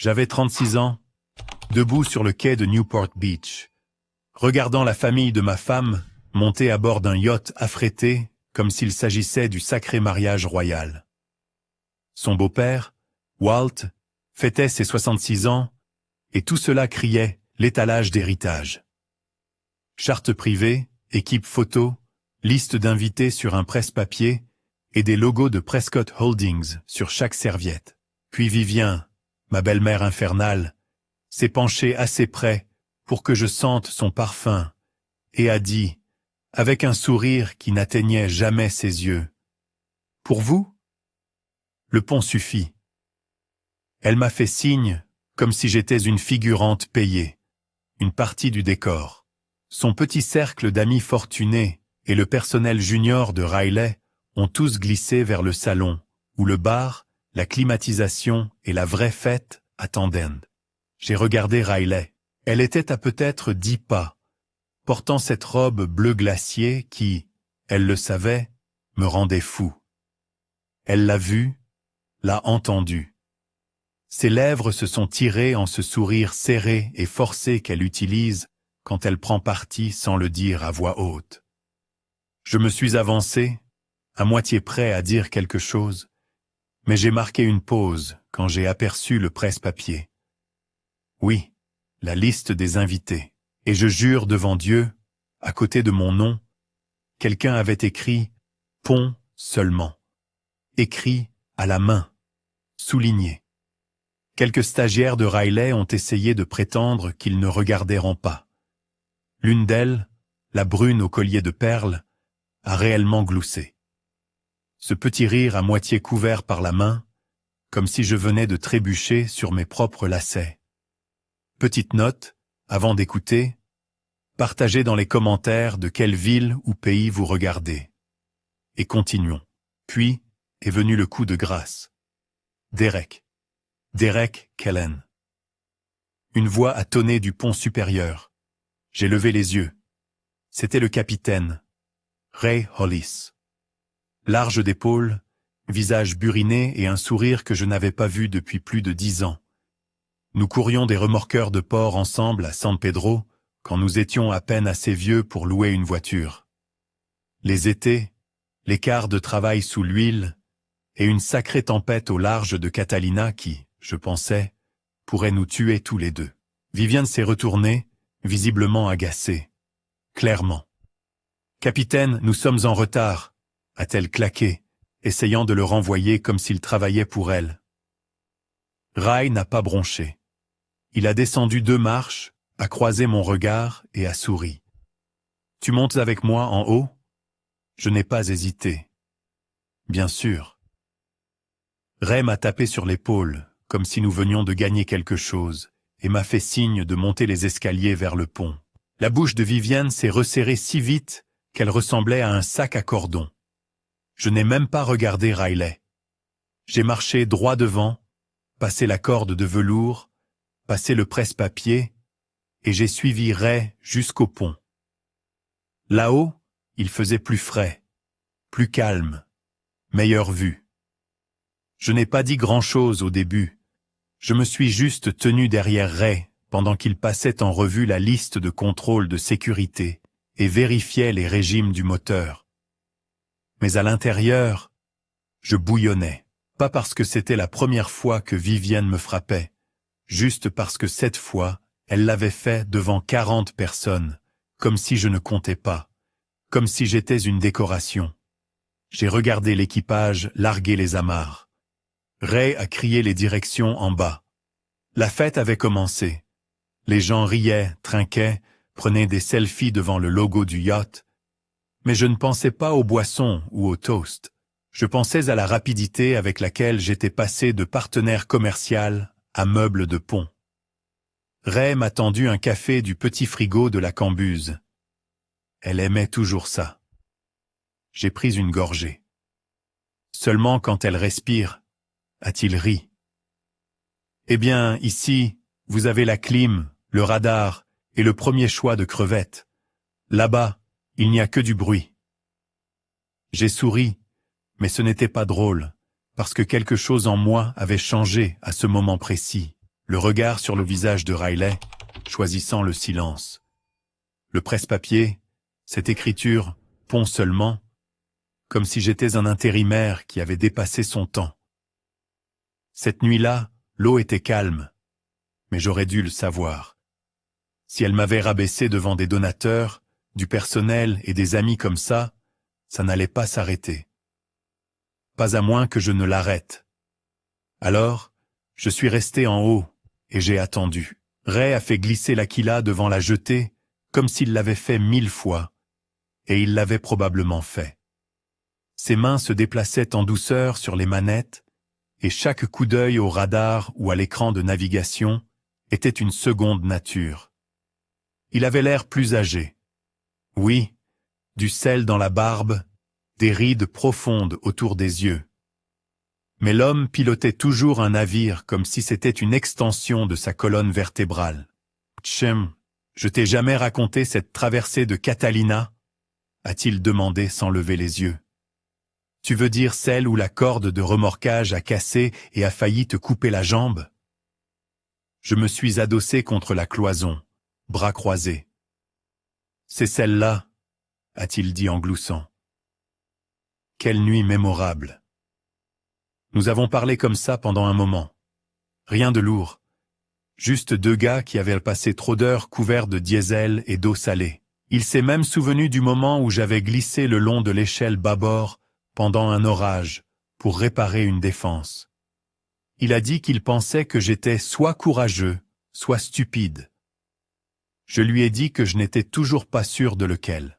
J'avais 36 ans, debout sur le quai de Newport Beach, regardant la famille de ma femme monter à bord d'un yacht affrété comme s'il s'agissait du sacré mariage royal. Son beau-père, Walt, fêtait ses 66 ans, et tout cela criait l'étalage d'héritage. Charte privée, équipe photo, liste d'invités sur un presse-papier et des logos de Prescott Holdings sur chaque serviette. Puis Vivien, ma belle-mère infernale, s'est penchée assez près pour que je sente son parfum et a dit, avec un sourire qui n'atteignait jamais ses yeux, « Pour vous, le pont suffit. » Elle m'a fait signe comme si j'étais une figurante payée, une partie du décor. Son petit cercle d'amis fortunés et le personnel junior de Riley ont tous glissé vers le salon, où le bar, la climatisation et la vraie fête attendaient. J'ai regardé Riley. Elle était à peut-être 10 pas, portant cette robe bleu glacier qui, elle le savait, me rendait fou. Elle l'a vu, l'a entendu. Ses lèvres se sont tirées en ce sourire serré et forcé qu'elle utilise quand elle prend parti sans le dire à voix haute. Je me suis avancé, à moitié prêt à dire quelque chose, mais j'ai marqué une pause quand j'ai aperçu le presse-papier. Oui, la liste des invités, et je jure devant Dieu, à côté de mon nom, quelqu'un avait écrit « Pont seulement », écrit à la main, souligné. Quelques stagiaires de Riley ont essayé de prétendre qu'ils ne regarderont pas. L'une d'elles, la brune au collier de perles, a réellement gloussé. Ce petit rire à moitié couvert par la main, comme si je venais de trébucher sur mes propres lacets. Petite note, avant d'écouter, partagez dans les commentaires de quelle ville ou pays vous regardez. Et continuons. Puis est venu le coup de grâce. Derek Kellen. Une voix a tonné du pont supérieur. J'ai levé les yeux. C'était le capitaine, Ray Hollis. Large d'épaules, visage buriné et un sourire que je n'avais pas vu depuis plus de 10 ans. Nous courions des remorqueurs de port ensemble à San Pedro quand nous étions à peine assez vieux pour louer une voiture. Les étés, les quarts de travail sous l'huile et une sacrée tempête au large de Catalina qui, je pensais, pourrait nous tuer tous les deux. Viviane s'est retournée, visiblement agacée. Clairement. « Capitaine, nous sommes en retard », a-t-elle claqué, essayant de le renvoyer comme s'il travaillait pour elle. Ray n'a pas bronché. Il a descendu 2 marches, a croisé mon regard et a souri. « Tu montes avec moi en haut ?» Je n'ai pas hésité. Bien sûr. Ray m'a tapé sur l'épaule, comme si nous venions de gagner quelque chose, et m'a fait signe de monter les escaliers vers le pont. La bouche de Viviane s'est resserrée si vite qu'elle ressemblait à un sac à cordon. Je n'ai même pas regardé Riley. J'ai marché droit devant, passé la corde de velours, passé le presse-papier, et j'ai suivi Ray jusqu'au pont. Là-haut, il faisait plus frais, plus calme, meilleure vue. Je n'ai pas dit grand-chose au début. Je me suis juste tenu derrière Ray pendant qu'il passait en revue la liste de contrôles de sécurité et vérifiait les régimes du moteur. Mais à l'intérieur, je bouillonnais, pas parce que c'était la première fois que Viviane me frappait, juste parce que cette fois, elle l'avait fait devant 40 personnes, comme si je ne comptais pas, comme si j'étais une décoration. J'ai regardé l'équipage larguer les amarres. Ray a crié les directions en bas. La fête avait commencé. Les gens riaient, trinquaient, prenaient des selfies devant le logo du yacht. Mais je ne pensais pas aux boissons ou aux toasts. Je pensais à la rapidité avec laquelle j'étais passé de partenaire commercial à meuble de pont. Ray m'a tendu un café du petit frigo de la cambuse. Elle aimait toujours ça. J'ai pris une gorgée. Seulement quand elle respire, a-t-il ri. Eh bien, ici, vous avez la clim, le radar et le premier choix de crevettes. Là-bas, il n'y a que du bruit. J'ai souri, mais ce n'était pas drôle, parce que quelque chose en moi avait changé à ce moment précis. le regard sur le visage de Riley, choisissant le silence. Le presse-papier, cette écriture, pont seulement, comme si j'étais un intérimaire qui avait dépassé son temps. Cette nuit-là, l'eau était calme, mais j'aurais dû le savoir. Si elle m'avait rabaissé devant des donateurs, du personnel et des amis comme ça n'allait pas s'arrêter. Pas à moins que je ne l'arrête. Alors, je suis resté en haut, et j'ai attendu. Ray a fait glisser l'Aquila devant la jetée, comme s'il l'avait fait 1000 fois, et il l'avait probablement fait. Ses mains se déplaçaient en douceur sur les manettes, et chaque coup d'œil au radar ou à l'écran de navigation était une seconde nature. Il avait l'air plus âgé. Oui, du sel dans la barbe, des rides profondes autour des yeux. Mais l'homme pilotait toujours un navire comme si c'était une extension de sa colonne vertébrale. « Tchem, je t'ai jamais raconté cette traversée de Catalina ?» a-t-il demandé sans lever les yeux. « Tu veux dire celle où la corde de remorquage a cassé et a failli te couper la jambe ?» Je me suis adossé contre la cloison, bras croisés. « C'est celle-là, » a-t-il dit en gloussant. Quelle nuit mémorable. Nous avons parlé comme ça pendant un moment. Rien de lourd. Juste deux gars qui avaient passé trop d'heures couverts de diesel et d'eau salée. Il s'est même souvenu du moment où j'avais glissé le long de l'échelle bâbord pendant un orage pour réparer une défense. Il a dit qu'il pensait que j'étais soit courageux, soit stupide. Je lui ai dit que je n'étais toujours pas sûr de lequel.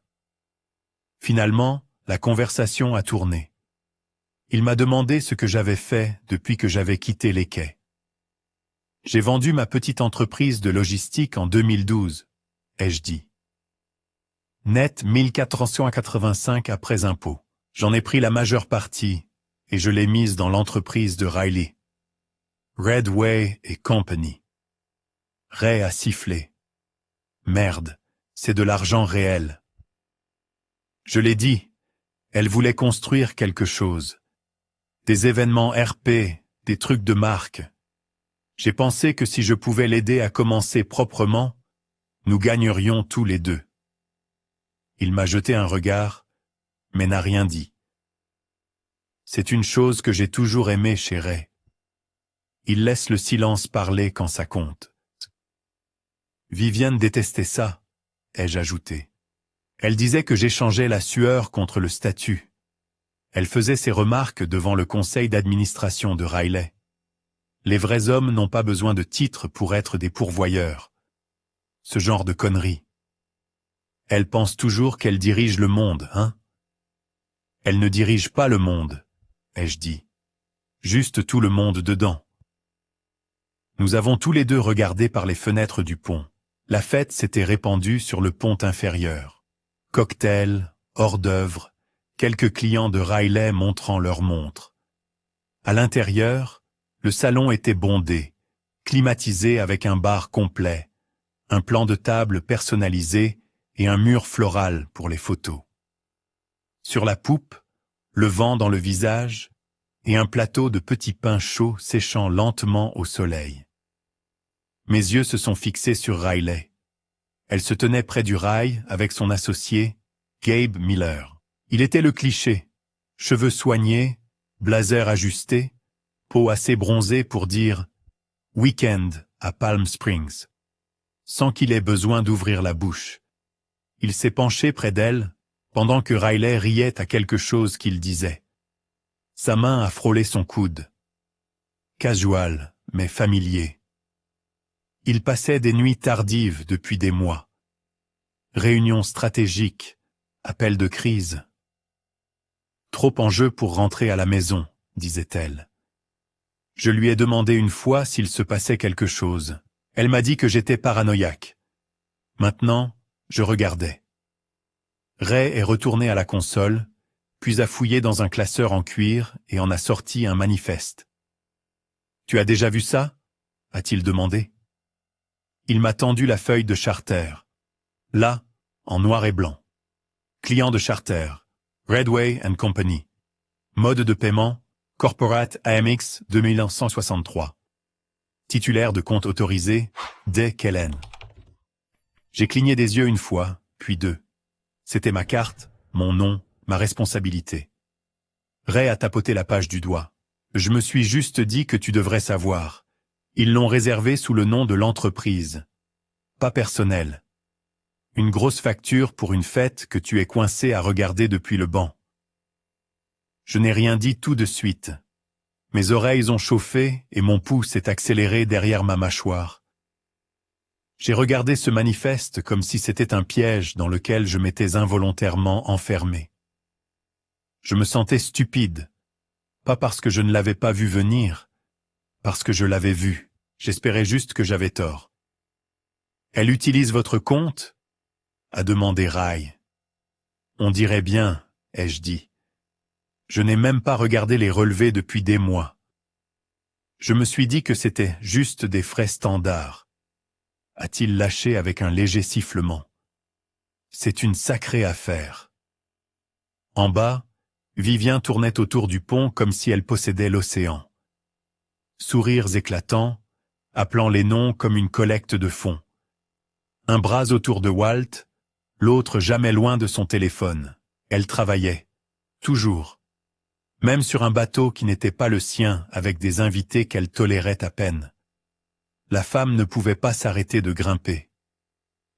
Finalement, la conversation a tourné. Il m'a demandé ce que j'avais fait depuis que j'avais quitté les quais. J'ai vendu ma petite entreprise de logistique en 2012, ai-je dit. Net 1485 après impôt. J'en ai pris la majeure partie et je l'ai mise dans l'entreprise de Riley. Redway & Company. Ray a sifflé. Merde, c'est de l'argent réel. Je l'ai dit, elle voulait construire quelque chose. Des événements RP, des trucs de marque. J'ai pensé que si je pouvais l'aider à commencer proprement, nous gagnerions tous les deux. Il m'a jeté un regard, mais n'a rien dit. C'est une chose que j'ai toujours aimée chez Ray. Il laisse le silence parler quand ça compte. Viviane détestait ça, ai-je ajouté. Elle disait que j'échangeais la sueur contre le statut. Elle faisait ses remarques devant le conseil d'administration de Riley. Les vrais hommes n'ont pas besoin de titres pour être des pourvoyeurs. Ce genre de conneries. Elle pense toujours qu'elle dirige le monde, hein? Elle ne dirige pas le monde, ai-je dit. Juste tout le monde dedans. Nous avons tous les deux regardé par les fenêtres du pont. La fête s'était répandue sur le pont inférieur. Cocktails, hors-d'œuvre, quelques clients de Riley montrant leurs montres. À l'intérieur, le salon était bondé, climatisé avec un bar complet, un plan de table personnalisé et un mur floral pour les photos. Sur la poupe, le vent dans le visage et un plateau de petits pains chauds séchant lentement au soleil. Mes yeux se sont fixés sur Riley. Elle se tenait près du rail avec son associé, Gabe Miller. Il était le cliché, cheveux soignés, blazer ajusté, peau assez bronzée pour dire « week-end à Palm Springs », sans qu'il ait besoin d'ouvrir la bouche. Il s'est penché près d'elle, pendant que Riley riait à quelque chose qu'il disait. Sa main a frôlé son coude. Casual, mais familier. Il passait des nuits tardives depuis des mois. Réunions stratégiques, appels de crise. Trop en jeu pour rentrer à la maison, disait-elle. Je lui ai demandé une fois s'il se passait quelque chose. Elle m'a dit que j'étais paranoïaque. Maintenant, je regardais. Ray est retourné à la console, puis a fouillé dans un classeur en cuir et en a sorti un manifeste. « Tu as déjà vu ça ?» a-t-il demandé. Il m'a tendu la feuille de charter. Là, en noir et blanc. Client de charter, Redway & Company. Mode de paiement, Corporate AMX 2163. Titulaire de compte autorisé, D. Kellen. J'ai cligné des yeux une fois, puis deux. C'était ma carte, mon nom, ma responsabilité. Ray a tapoté la page du doigt. Je me suis juste dit que tu devrais savoir. Ils l'ont réservé sous le nom de l'entreprise. Pas personnel. Une grosse facture pour une fête que tu es coincé à regarder depuis le banc. Je n'ai rien dit tout de suite. Mes oreilles ont chauffé et mon pouls s'est accéléré derrière ma mâchoire. J'ai regardé ce manifeste comme si c'était un piège dans lequel je m'étais involontairement enfermé. Je me sentais stupide, pas parce que je ne l'avais pas vu venir, parce que je l'avais vu. J'espérais juste que j'avais tort. « Elle utilise votre compte ?» a demandé Ray. « On dirait bien, » ai-je dit. Je n'ai même pas regardé les relevés depuis des mois. Je me suis dit que c'était juste des frais standards. A-t-il lâché avec un léger sifflement. C'est une sacrée affaire. En bas, Vivien tournait autour du pont comme si elle possédait l'océan. Sourires éclatants, appelant les noms comme une collecte de fonds. Un bras autour de Walt, l'autre jamais loin de son téléphone. Elle travaillait. Toujours. Même sur un bateau qui n'était pas le sien, avec des invités qu'elle tolérait à peine. La femme ne pouvait pas s'arrêter de grimper.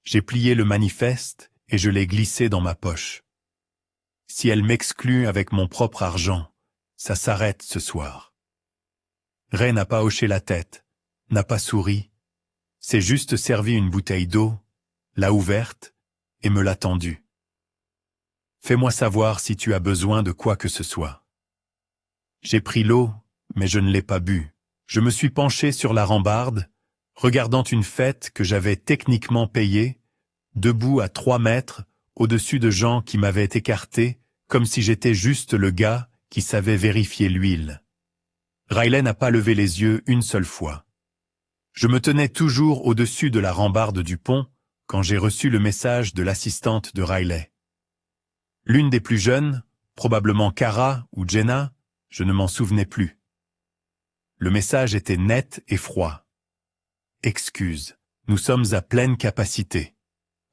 J'ai plié le manifeste et je l'ai glissé dans ma poche. Si elle m'exclut avec mon propre argent, ça s'arrête ce soir. Ray n'a pas hoché la tête, n'a pas souri, s'est juste servi une bouteille d'eau, l'a ouverte et me l'a tendue. Fais-moi savoir si tu as besoin de quoi que ce soit. J'ai pris l'eau, mais je ne l'ai pas bu. Je me suis penché sur la rambarde, regardant une fête que j'avais techniquement payée, debout à 3 mètres, au-dessus de gens qui m'avaient écarté, comme si j'étais juste le gars qui savait vérifier l'huile. Riley n'a pas levé les yeux une seule fois. Je me tenais toujours au-dessus de la rambarde du pont quand j'ai reçu le message de l'assistante de Riley. L'une des plus jeunes, probablement Cara ou Jenna, je ne m'en souvenais plus. Le message était net et froid. « Excuse, nous sommes à pleine capacité. »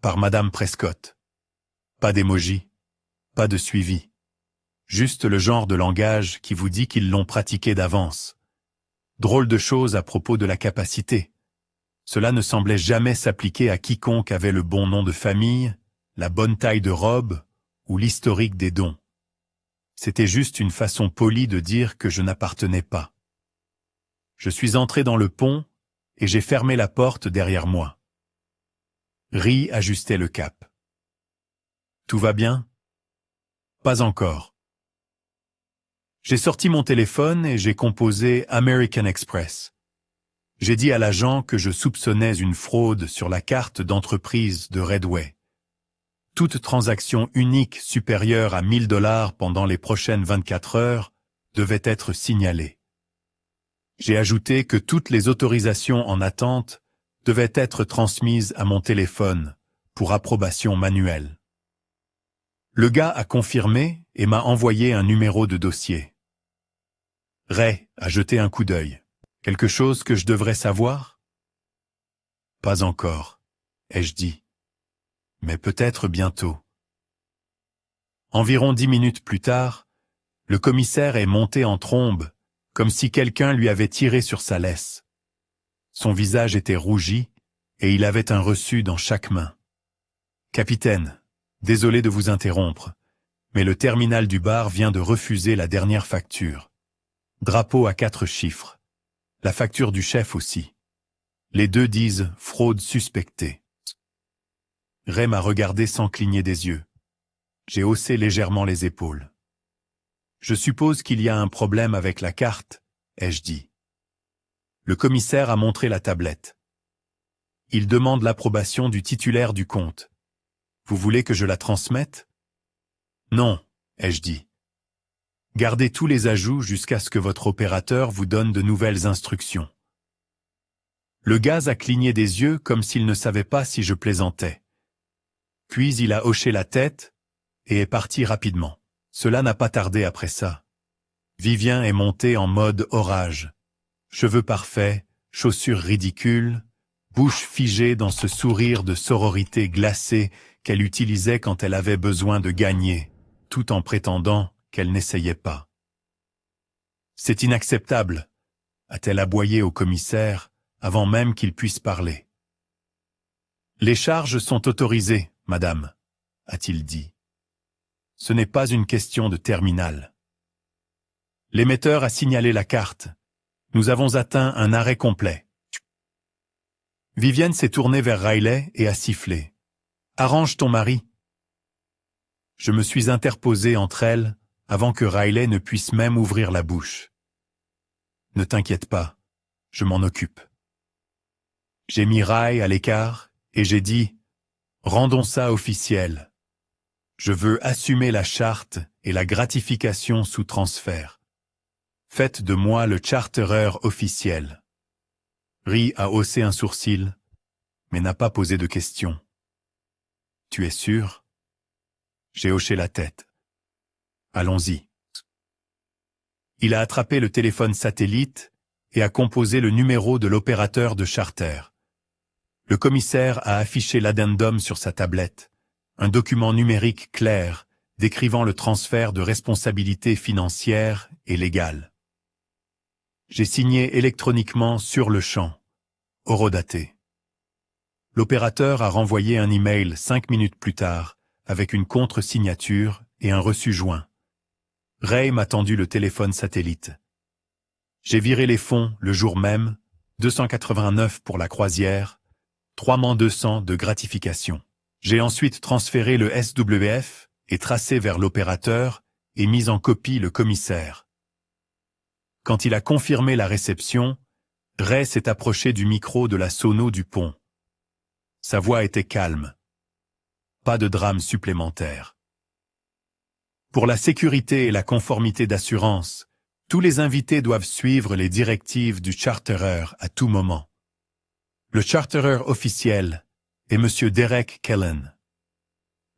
Par Madame Prescott. Pas d'émoji, pas de suivi. Juste le genre de langage qui vous dit qu'ils l'ont pratiqué d'avance. Drôle de chose à propos de la capacité. Cela ne semblait jamais s'appliquer à quiconque avait le bon nom de famille, la bonne taille de robe ou l'historique des dons. C'était juste une façon polie de dire que je n'appartenais pas. Je suis entré dans le pont et j'ai fermé la porte derrière moi. Ri ajustait le cap. « Tout va bien ?»« Pas encore. » J'ai sorti mon téléphone et j'ai composé American Express. J'ai dit à l'agent que je soupçonnais une fraude sur la carte d'entreprise de Redway. Toute transaction unique supérieure à 1 000 $ pendant les prochaines 24 heures devait être signalée. J'ai ajouté que toutes les autorisations en attente devaient être transmises à mon téléphone pour approbation manuelle. Le gars a confirmé et m'a envoyé un numéro de dossier. Ray a jeté un coup d'œil. Quelque chose que je devrais savoir? Pas encore, ai-je dit. Mais peut-être bientôt. Environ 10 minutes plus tard, le commissaire est monté en trombe, comme si quelqu'un lui avait tiré sur sa laisse. Son visage était rougi, et il avait un reçu dans chaque main. « Capitaine, désolé de vous interrompre, mais le terminal du bar vient de refuser la dernière facture. Drapeau à 4 chiffres. La facture du chef aussi. Les deux disent « fraude suspectée ». Ray m'a regardé sans cligner des yeux. J'ai haussé légèrement les épaules. « Je suppose qu'il y a un problème avec la carte, » ai-je dit. Le commissaire a montré la tablette. Il demande l'approbation du titulaire du compte. Vous voulez que je la transmette? Non, ai-je dit. Gardez tous les ajouts jusqu'à ce que votre opérateur vous donne de nouvelles instructions. Le gaz a cligné des yeux comme s'il ne savait pas si je plaisantais. Puis il a hoché la tête et est parti rapidement. Cela n'a pas tardé après ça. Vivien est monté en mode orage. Cheveux parfaits, chaussures ridicules, bouche figée dans ce sourire de sororité glacée qu'elle utilisait quand elle avait besoin de gagner, tout en prétendant qu'elle n'essayait pas. « C'est inacceptable », a-t-elle aboyé au commissaire avant même qu'il puisse parler. « Les charges sont autorisées, madame », a-t-il dit. « Ce n'est pas une question de terminal. » L'émetteur a signalé la carte. Nous avons atteint un arrêt complet. Vivienne s'est tournée vers Riley et a sifflé. « Arrange ton mari !» Je me suis interposé entre elles avant que Riley ne puisse même ouvrir la bouche. « Ne t'inquiète pas, je m'en occupe. » J'ai mis Riley à l'écart et j'ai dit « Rendons ça officiel. Je veux assumer la charte et la gratification sous transfert. Faites de moi le chartereur officiel. » Ri a haussé un sourcil, mais n'a pas posé de question. « Tu es sûr ?» J'ai hoché la tête. « Allons-y. » Il a attrapé le téléphone satellite et a composé le numéro de l'opérateur de charter. Le commissaire a affiché l'addendum sur sa tablette, un document numérique clair décrivant le transfert de responsabilités financières et légales. J'ai signé électroniquement sur le champ, horodaté. L'opérateur a renvoyé un email 5 minutes plus tard, avec une contre-signature et un reçu joint. Ray m'a tendu le téléphone satellite. J'ai viré les fonds le jour même, 289 pour la croisière, 3200 de gratification. J'ai ensuite transféré le SWF et tracé vers l'opérateur et mis en copie le commissaire. Quand il a confirmé la réception, Ray s'est approché du micro de la sono du pont. Sa voix était calme. Pas de drame supplémentaire. Pour la sécurité et la conformité d'assurance, tous les invités doivent suivre les directives du chartereur à tout moment. Le chartereur officiel est M. Derek Kellen.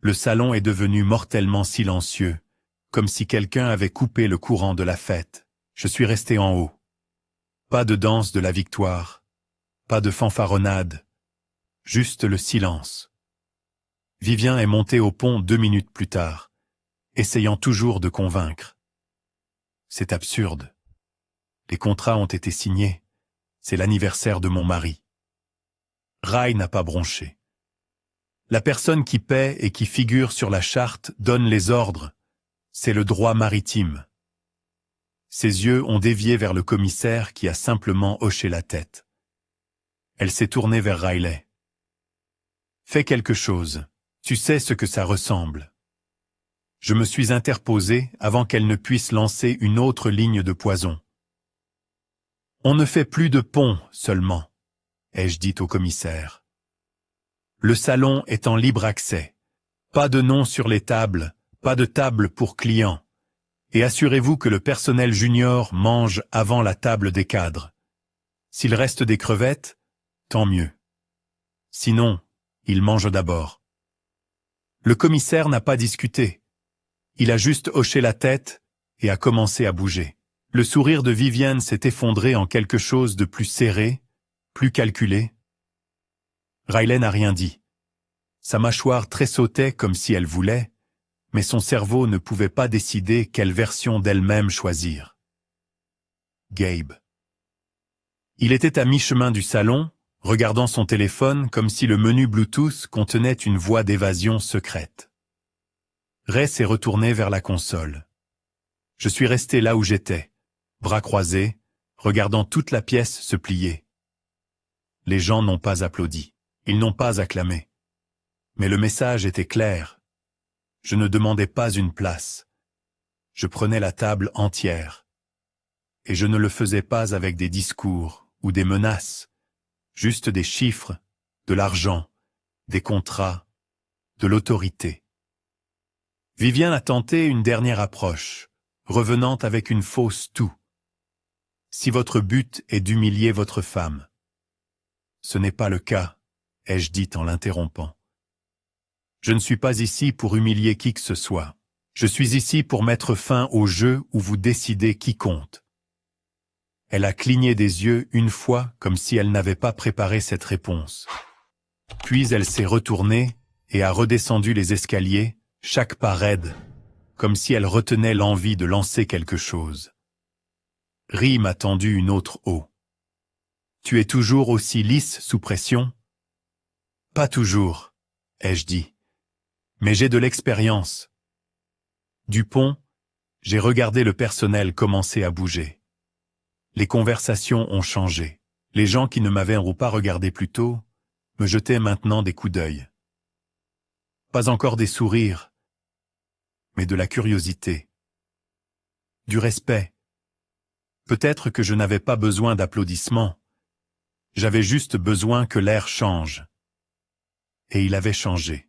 Le salon est devenu mortellement silencieux, comme si quelqu'un avait coupé le courant de la fête. Je suis resté en haut. Pas de danse de la victoire, pas de fanfaronnade, juste le silence. Vivien est monté au pont 2 minutes plus tard, essayant toujours de convaincre. C'est absurde. Les contrats ont été signés. C'est l'anniversaire de mon mari. Ray n'a pas bronché. La personne qui paie et qui figure sur la charte donne les ordres. C'est le droit maritime. Ses yeux ont dévié vers le commissaire qui a simplement hoché la tête. Elle s'est tournée vers Riley. « Fais quelque chose. Tu sais ce que ça ressemble. » Je me suis interposé avant qu'elle ne puisse lancer une autre ligne de poison. « On ne fait plus de pont seulement, » ai-je dit au commissaire. Le salon est en libre accès. Pas de nom sur les tables, pas de table pour clients. Et assurez-vous que le personnel junior mange avant la table des cadres. S'il reste des crevettes, tant mieux. Sinon, il mange d'abord. Le commissaire n'a pas discuté. Il a juste hoché la tête et a commencé à bouger. Le sourire de Vivienne s'est effondré en quelque chose de plus serré, plus calculé. Riley n'a rien dit. Sa mâchoire tressautait comme si elle voulait, mais son cerveau ne pouvait pas décider quelle version d'elle-même choisir. Gabe. Il était à mi-chemin du salon, regardant son téléphone comme si le menu Bluetooth contenait une voie d'évasion secrète. Ray s'est retourné vers la console. Je suis resté là où j'étais, bras croisés, regardant toute la pièce se plier. Les gens n'ont pas applaudi, ils n'ont pas acclamé. Mais le message était clair. Je ne demandais pas une place. Je prenais la table entière. Et je ne le faisais pas avec des discours ou des menaces, juste des chiffres, de l'argent, des contrats, de l'autorité. Vivienne a tenté une dernière approche, revenant avec une fausse toux. Si votre but est d'humilier votre femme. Ce n'est pas le cas, ai-je dit en l'interrompant. Je ne suis pas ici pour humilier qui que ce soit. Je suis ici pour mettre fin au jeu où vous décidez qui compte. Elle a cligné des yeux une fois comme si elle n'avait pas préparé cette réponse. Puis elle s'est retournée et a redescendu les escaliers, chaque pas raide, comme si elle retenait l'envie de lancer quelque chose. Ri m'a tendu une autre eau. Tu es toujours aussi lisse sous pression? Pas toujours, ai-je dit. Mais j'ai de l'expérience. Du pont, j'ai regardé le personnel commencer à bouger. Les conversations ont changé. Les gens qui ne m'avaient pas regardé plus tôt me jetaient maintenant des coups d'œil. Pas encore des sourires, mais de la curiosité. Du respect. Peut-être que je n'avais pas besoin d'applaudissements. J'avais juste besoin que l'air change. Et il avait changé.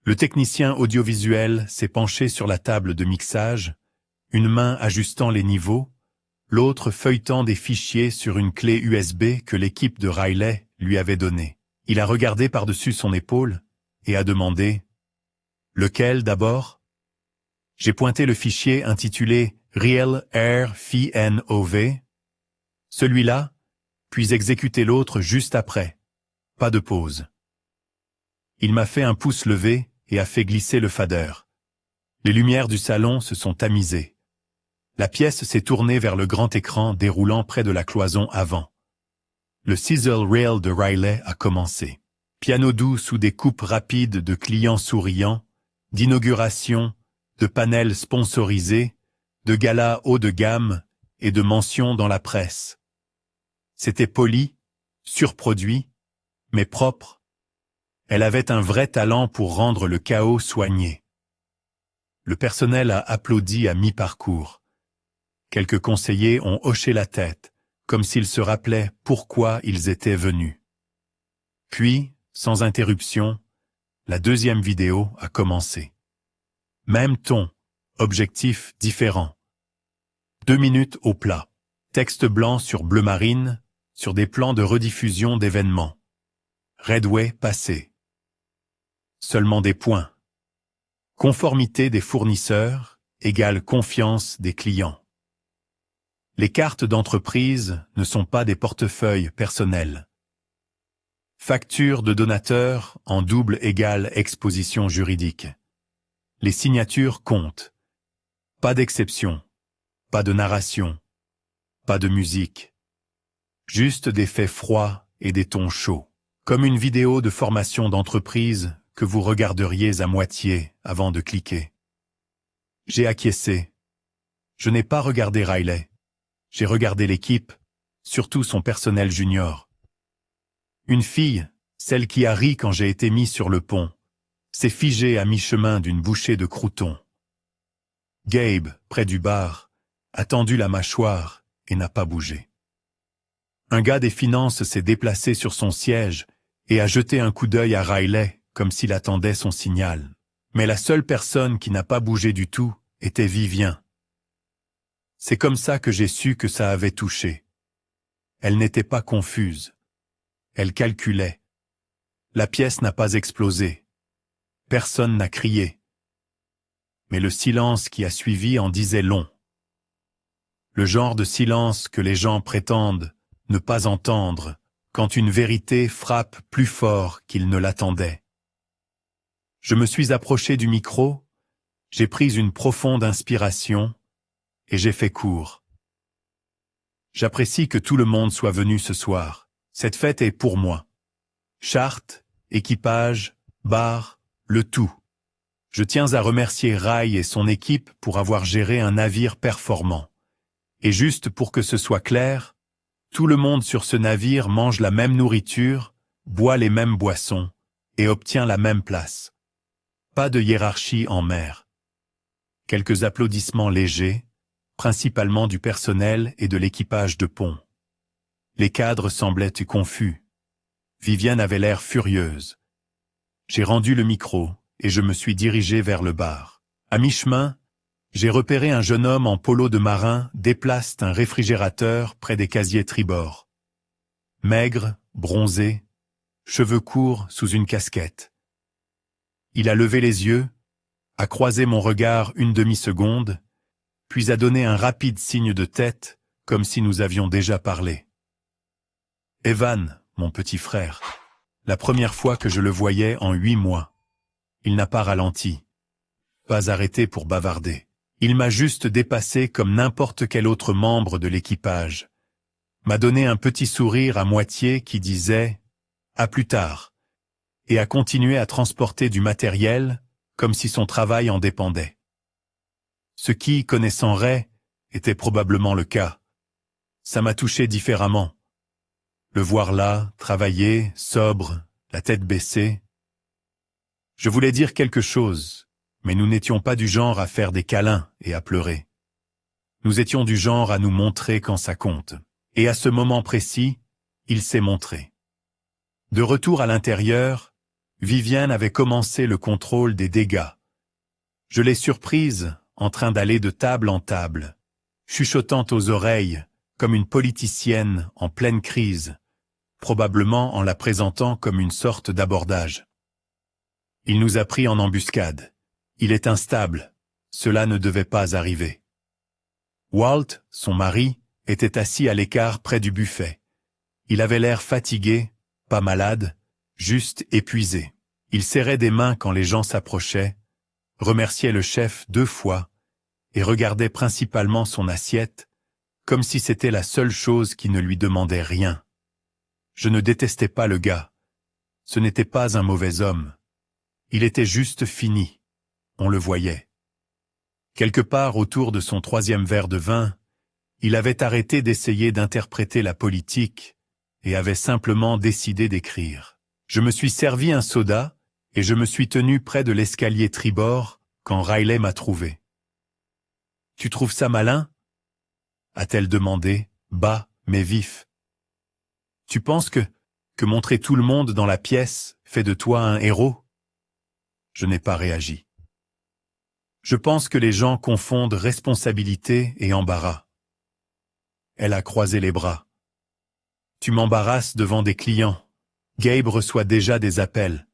Le technicien audiovisuel s'est penché sur la table de mixage, une main ajustant les niveaux, l'autre feuilletant des fichiers sur une clé USB que l'équipe de Riley lui avait donnée. Il a regardé par-dessus son épaule et a demandé « Lequel d'abord ?» J'ai pointé le fichier intitulé « Real Air FNOV ». Celui-là, puis exécuté l'autre juste après. Pas de pause. Il m'a fait un pouce levé et a fait glisser le fader. Les lumières du salon se sont tamisées. La pièce s'est tournée vers le grand écran déroulant près de la cloison avant. Le sizzle reel de Riley a commencé. Piano doux sous des coupes rapides de clients souriants, d'inauguration, de panels sponsorisés, de galas haut de gamme et de mentions dans la presse. C'était poli, surproduit, mais propre. Elle avait un vrai talent pour rendre le chaos soigné. Le personnel a applaudi à mi-parcours. Quelques conseillers ont hoché la tête, comme s'ils se rappelaient pourquoi ils étaient venus. Puis, sans interruption, la deuxième vidéo a commencé. Même ton, objectif différent. 2 minutes au plat. Texte blanc sur bleu marine, sur des plans de rediffusion d'événements. Redway passé. Seulement des points. Conformité des fournisseurs égale confiance des clients. Les cartes d'entreprise ne sont pas des portefeuilles personnels. Facture de donateur en double égale exposition juridique. Les signatures comptent. Pas d'exception, pas de narration, pas de musique. Juste des faits froids et des tons chauds. Comme une vidéo de formation d'entreprise que vous regarderiez à moitié avant de cliquer. J'ai acquiescé. Je n'ai pas regardé Riley. J'ai regardé l'équipe, surtout son personnel junior. Une fille, celle qui a ri quand j'ai été mis sur le pont, s'est figée à mi-chemin d'une bouchée de croûtons. Gabe, près du bar, a tendu la mâchoire et n'a pas bougé. Un gars des finances s'est déplacé sur son siège et a jeté un coup d'œil à Riley comme s'il attendait son signal. Mais la seule personne qui n'a pas bougé du tout était Vivien. C'est comme ça que j'ai su que ça avait touché. Elle n'était pas confuse. Elle calculait. La pièce n'a pas explosé. Personne n'a crié. Mais le silence qui a suivi en disait long. Le genre de silence que les gens prétendent ne pas entendre quand une vérité frappe plus fort qu'ils ne l'attendaient. Je me suis approché du micro, j'ai pris une profonde inspiration et j'ai fait court. J'apprécie que tout le monde soit venu ce soir. Cette fête est pour moi. Charte, équipage, bar, le tout. Je tiens à remercier Rai et son équipe pour avoir géré un navire performant. Et juste pour que ce soit clair, tout le monde sur ce navire mange la même nourriture, boit les mêmes boissons et obtient la même place. Pas de hiérarchie en mer. Quelques applaudissements légers, principalement du personnel et de l'équipage de pont. Les cadres semblaient confus. Viviane avait l'air furieuse. J'ai rendu le micro et je me suis dirigé vers le bar. À mi-chemin, j'ai repéré un jeune homme en polo de marin déplace un réfrigérateur près des casiers tribord. Maigre, bronzé, cheveux courts sous une casquette. Il a levé les yeux, a croisé mon regard une demi-seconde, puis a donné un rapide signe de tête, comme si nous avions déjà parlé. Evan, mon petit frère. La première fois que je le voyais en 8 mois. Il n'a pas ralenti. Pas arrêté pour bavarder. Il m'a juste dépassé comme n'importe quel autre membre de l'équipage. M'a donné un petit sourire à moitié qui disait « à plus tard » et a continué à transporter du matériel comme si son travail en dépendait. Ce qui, connaissant Ray, était probablement le cas. Ça m'a touché différemment. Le voir là, travailler, sobre, la tête baissée. Je voulais dire quelque chose, mais nous n'étions pas du genre à faire des câlins et à pleurer. Nous étions du genre à nous montrer quand ça compte. Et à ce moment précis, il s'est montré. De retour à l'intérieur, Viviane avait commencé le contrôle des dégâts. Je l'ai surprise en train d'aller de table en table, chuchotant aux oreilles comme une politicienne en pleine crise, probablement en la présentant comme une sorte d'abordage. Il nous a pris en embuscade. Il est instable. Cela ne devait pas arriver. Walt, son mari, était assis à l'écart près du buffet. Il avait l'air fatigué, pas malade, juste épuisé. Il serrait des mains quand les gens s'approchaient, remerciait le chef 2 fois et regardait principalement son assiette, comme si c'était la seule chose qui ne lui demandait rien. Je ne détestais pas le gars. Ce n'était pas un mauvais homme. Il était juste fini. On le voyait. Quelque part autour de son 3e verre de vin, il avait arrêté d'essayer d'interpréter la politique et avait simplement décidé d'écrire. Je me suis servi un soda et je me suis tenu près de l'escalier tribord quand Riley m'a trouvé. « Tu trouves ça malin ?» a-t-elle demandé, bas mais vif. « Tu penses que montrer tout le monde dans la pièce fait de toi un héros ?» Je n'ai pas réagi. Je pense que les gens confondent responsabilité et embarras. Elle a croisé les bras. Tu m'embarrasses devant des clients. Gabe reçoit déjà des appels.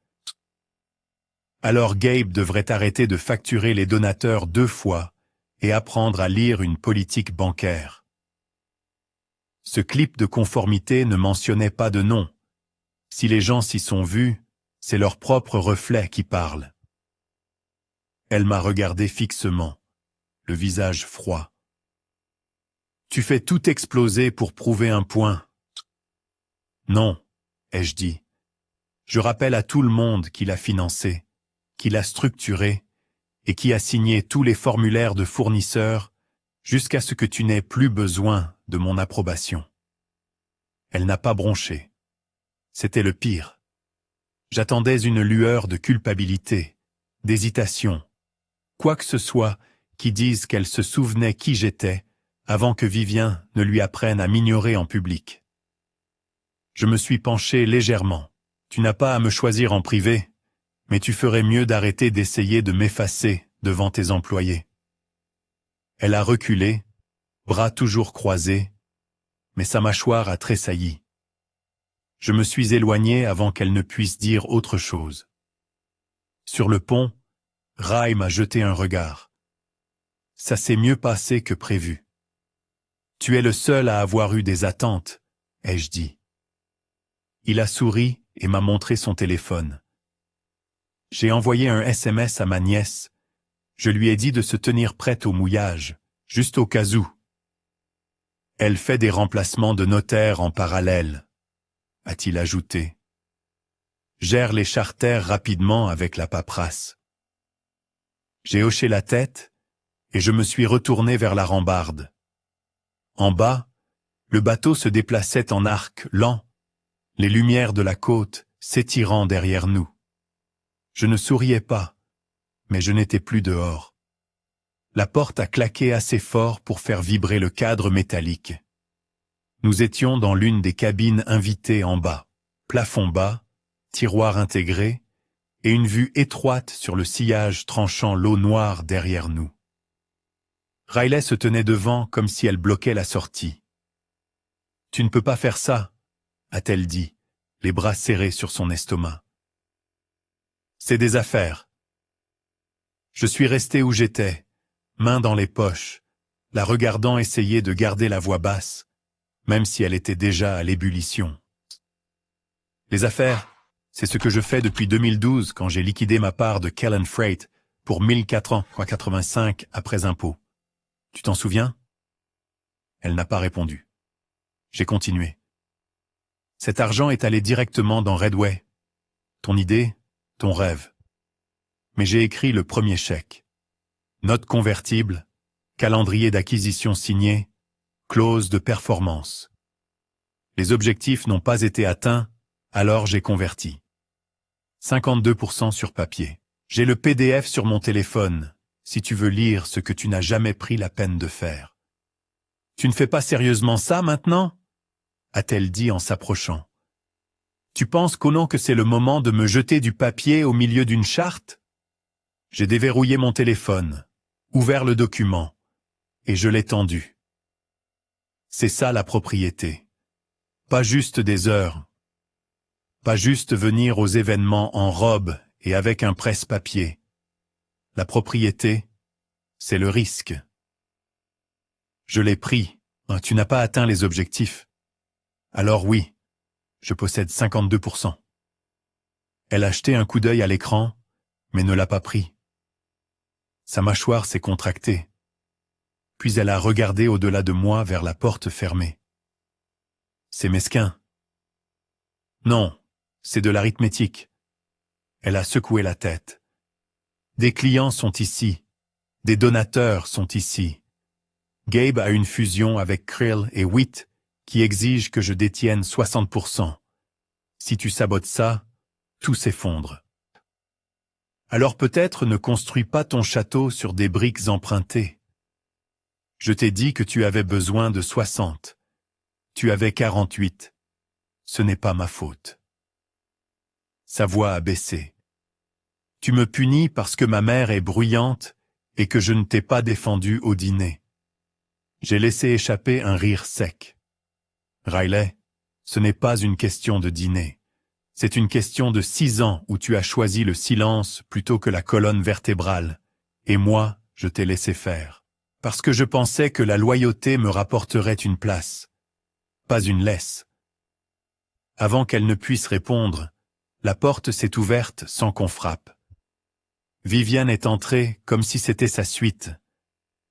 Alors Gabe devrait arrêter de facturer les donateurs 2 fois et apprendre à lire une politique bancaire. Ce clip de conformité ne mentionnait pas de nom. Si les gens s'y sont vus, c'est leur propre reflet qui parle. Elle m'a regardé fixement, le visage froid. Tu fais tout exploser pour prouver un point. Non, ai-je dit. Je rappelle à tout le monde qui l'a financé, qui l'a structuré et qui a signé tous les formulaires de fournisseurs jusqu'à ce que tu n'aies plus besoin de mon approbation. Elle n'a pas bronché. C'était le pire. J'attendais une lueur de culpabilité, d'hésitation, quoi que ce soit qui dise qu'elle se souvenait qui j'étais avant que Vivien ne lui apprenne à m'ignorer en public. Je me suis penché légèrement. Tu n'as pas à me choisir en privé, mais tu ferais mieux d'arrêter d'essayer de m'effacer devant tes employés. Elle a reculé, bras toujours croisés, mais sa mâchoire a tressailli. Je me suis éloigné avant qu'elle ne puisse dire autre chose. Sur le pont, Ray m'a jeté un regard. Ça s'est mieux passé que prévu. Tu es le seul à avoir eu des attentes, ai-je dit. Il a souri et m'a montré son téléphone. J'ai envoyé un SMS à ma nièce. Je lui ai dit de se tenir prête au mouillage, juste au cas où. Elle fait des remplacements de notaire en parallèle, a-t-il ajouté. Gère les charters rapidement avec la paperasse. J'ai hoché la tête et je me suis retourné vers la rambarde. En bas, le bateau se déplaçait en arc lent, les lumières de la côte s'étirant derrière nous. Je ne souriais pas, mais je n'étais plus dehors. La porte a claqué assez fort pour faire vibrer le cadre métallique. Nous étions dans l'une des cabines invitées en bas, plafond bas, tiroir intégré, et une vue étroite sur le sillage tranchant l'eau noire derrière nous. Riley se tenait devant comme si elle bloquait la sortie. « Tu ne peux pas faire ça », a-t-elle dit, les bras serrés sur son estomac. « C'est des affaires. » Je suis resté où j'étais, mains dans les poches, la regardant essayer de garder la voix basse, même si elle était déjà à l'ébullition. Les affaires, c'est ce que je fais depuis 2012 quand j'ai liquidé ma part de Kellen Freight pour 1485 après impôt. Tu t'en souviens? Elle n'a pas répondu. J'ai continué. Cet argent est allé directement dans Redway. Ton idée, ton rêve. Mais j'ai écrit le premier chèque. Note convertible, calendrier d'acquisition signé, clause de performance. Les objectifs n'ont pas été atteints, alors j'ai converti. 52% sur papier. J'ai le PDF sur mon téléphone, si tu veux lire ce que tu n'as jamais pris la peine de faire. Tu ne fais pas sérieusement ça maintenant? A-t-elle dit en s'approchant. Tu penses qu'au nom que c'est le moment de me jeter du papier au milieu d'une charte? J'ai déverrouillé mon téléphone, ouvert le document, et je l'ai tendu. C'est ça la propriété. Pas juste des heures. Pas juste venir aux événements en robe et avec un presse-papier. La propriété, c'est le risque. Je l'ai pris. Tu n'as pas atteint les objectifs. Alors oui, je possède 52%. Elle a jeté un coup d'œil à l'écran, mais ne l'a pas pris. Sa mâchoire s'est contractée. Puis elle a regardé au-delà de moi vers la porte fermée. C'est mesquin. Non, c'est de l'arithmétique. Elle a secoué la tête. Des clients sont ici. Des donateurs sont ici. Gabe a une fusion avec Krill et Witt qui exige que je détienne 60%. Si tu sabotes ça, tout s'effondre. Alors peut-être ne construis pas ton château sur des briques empruntées. Je t'ai dit que tu avais besoin de 60. Tu avais 48. Ce n'est pas ma faute. Sa voix a baissé. Tu me punis parce que ma mère est bruyante et que je ne t'ai pas défendu au dîner. J'ai laissé échapper un rire sec. Riley, ce n'est pas une question de dîner. C'est une question de 6 ans où tu as choisi le silence plutôt que la colonne vertébrale. Et moi, je t'ai laissé faire. Parce que je pensais que la loyauté me rapporterait une place. Pas une laisse. Avant qu'elle ne puisse répondre, la porte s'est ouverte sans qu'on frappe. Viviane est entrée comme si c'était sa suite.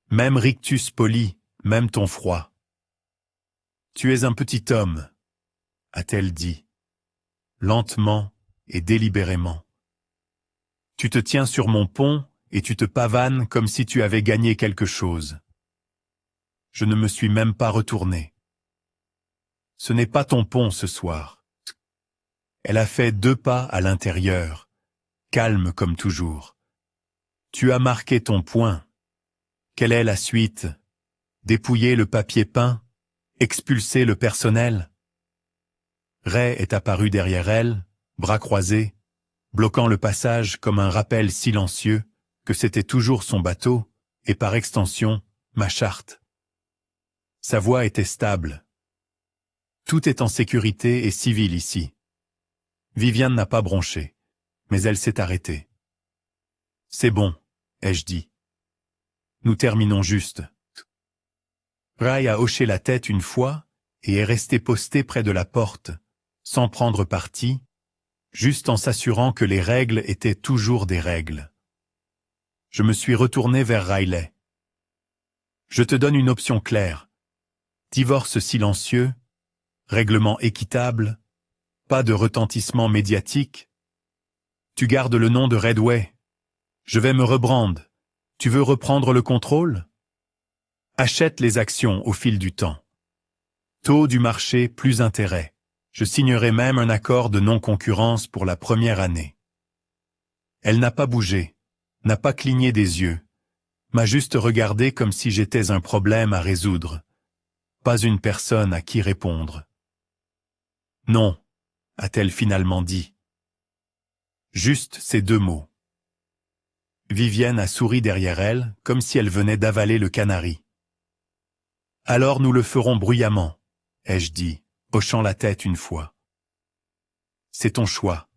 Même rictus poli, même ton froid. Tu es un petit homme, a-t-elle dit, lentement et délibérément. Tu te tiens sur mon pont et tu te pavanes comme si tu avais gagné quelque chose. Je ne me suis même pas retourné. Ce n'est pas ton pont ce soir. Elle a fait 2 pas à l'intérieur, calme comme toujours. Tu as marqué ton point. Quelle est la suite? Dépouiller le papier peint? Expulser le personnel? Ray est apparu derrière elle, bras croisés, bloquant le passage comme un rappel silencieux que c'était toujours son bateau, et par extension, ma charte. Sa voix était stable. Tout est en sécurité et civil ici. Viviane n'a pas bronché, mais elle s'est arrêtée. C'est bon, ai-je dit. Nous terminons juste. Ray a hoché la tête une fois et est resté posté près de la porte, sans prendre parti, juste en s'assurant que les règles étaient toujours des règles. Je me suis retourné vers Riley. Je te donne une option claire. Divorce silencieux, règlement équitable, pas de retentissement médiatique. Tu gardes le nom de Redway. Je vais me rebrand. Tu veux reprendre le contrôle? Achète les actions au fil du temps. Taux du marché plus intérêt. Je signerai même un accord de non-concurrence pour la première année. Elle n'a pas bougé, n'a pas cligné des yeux, m'a juste regardé comme si j'étais un problème à résoudre, pas une personne à qui répondre. Non, a-t-elle finalement dit. Juste ces 2 mots. Viviane a souri derrière elle, comme si elle venait d'avaler le canari. Alors nous le ferons bruyamment, ai-je dit, hochant la tête une fois. C'est ton choix.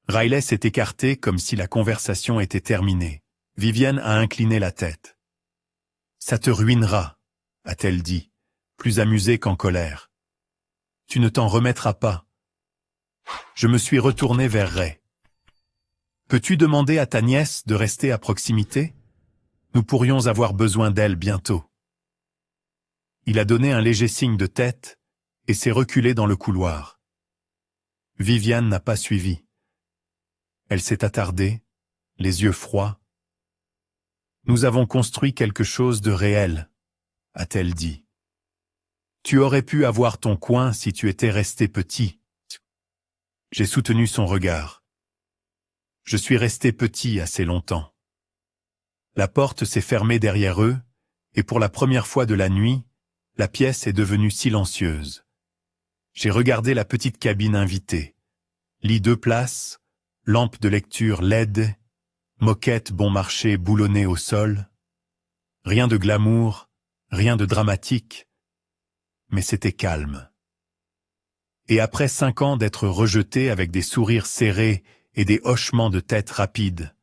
Riley s'est écarté comme si la conversation était terminée. Viviane a incliné la tête. Ça te ruinera, a-t-elle dit, plus amusée qu'en colère. Tu ne t'en remettras pas. Je me suis retourné vers Ray. Peux-tu demander à ta nièce de rester à proximité? Nous pourrions avoir besoin d'elle bientôt. Il a donné un léger signe de tête et s'est reculé dans le couloir. Viviane n'a pas suivi. Elle s'est attardée, les yeux froids. Nous avons construit quelque chose de réel, a-t-elle dit. Tu aurais pu avoir ton coin si tu étais resté petit. J'ai soutenu son regard. Je suis resté petit assez longtemps. La porte s'est fermée derrière eux, et pour la première fois de la nuit, la pièce est devenue silencieuse. J'ai regardé la petite cabine invitée. Lit 2 places, lampe de lecture LED, moquette bon marché boulonnée au sol. Rien de glamour, rien de dramatique, mais c'était calme. Et après 5 ans d'être rejeté avec des sourires serrés et des hochements de tête rapides,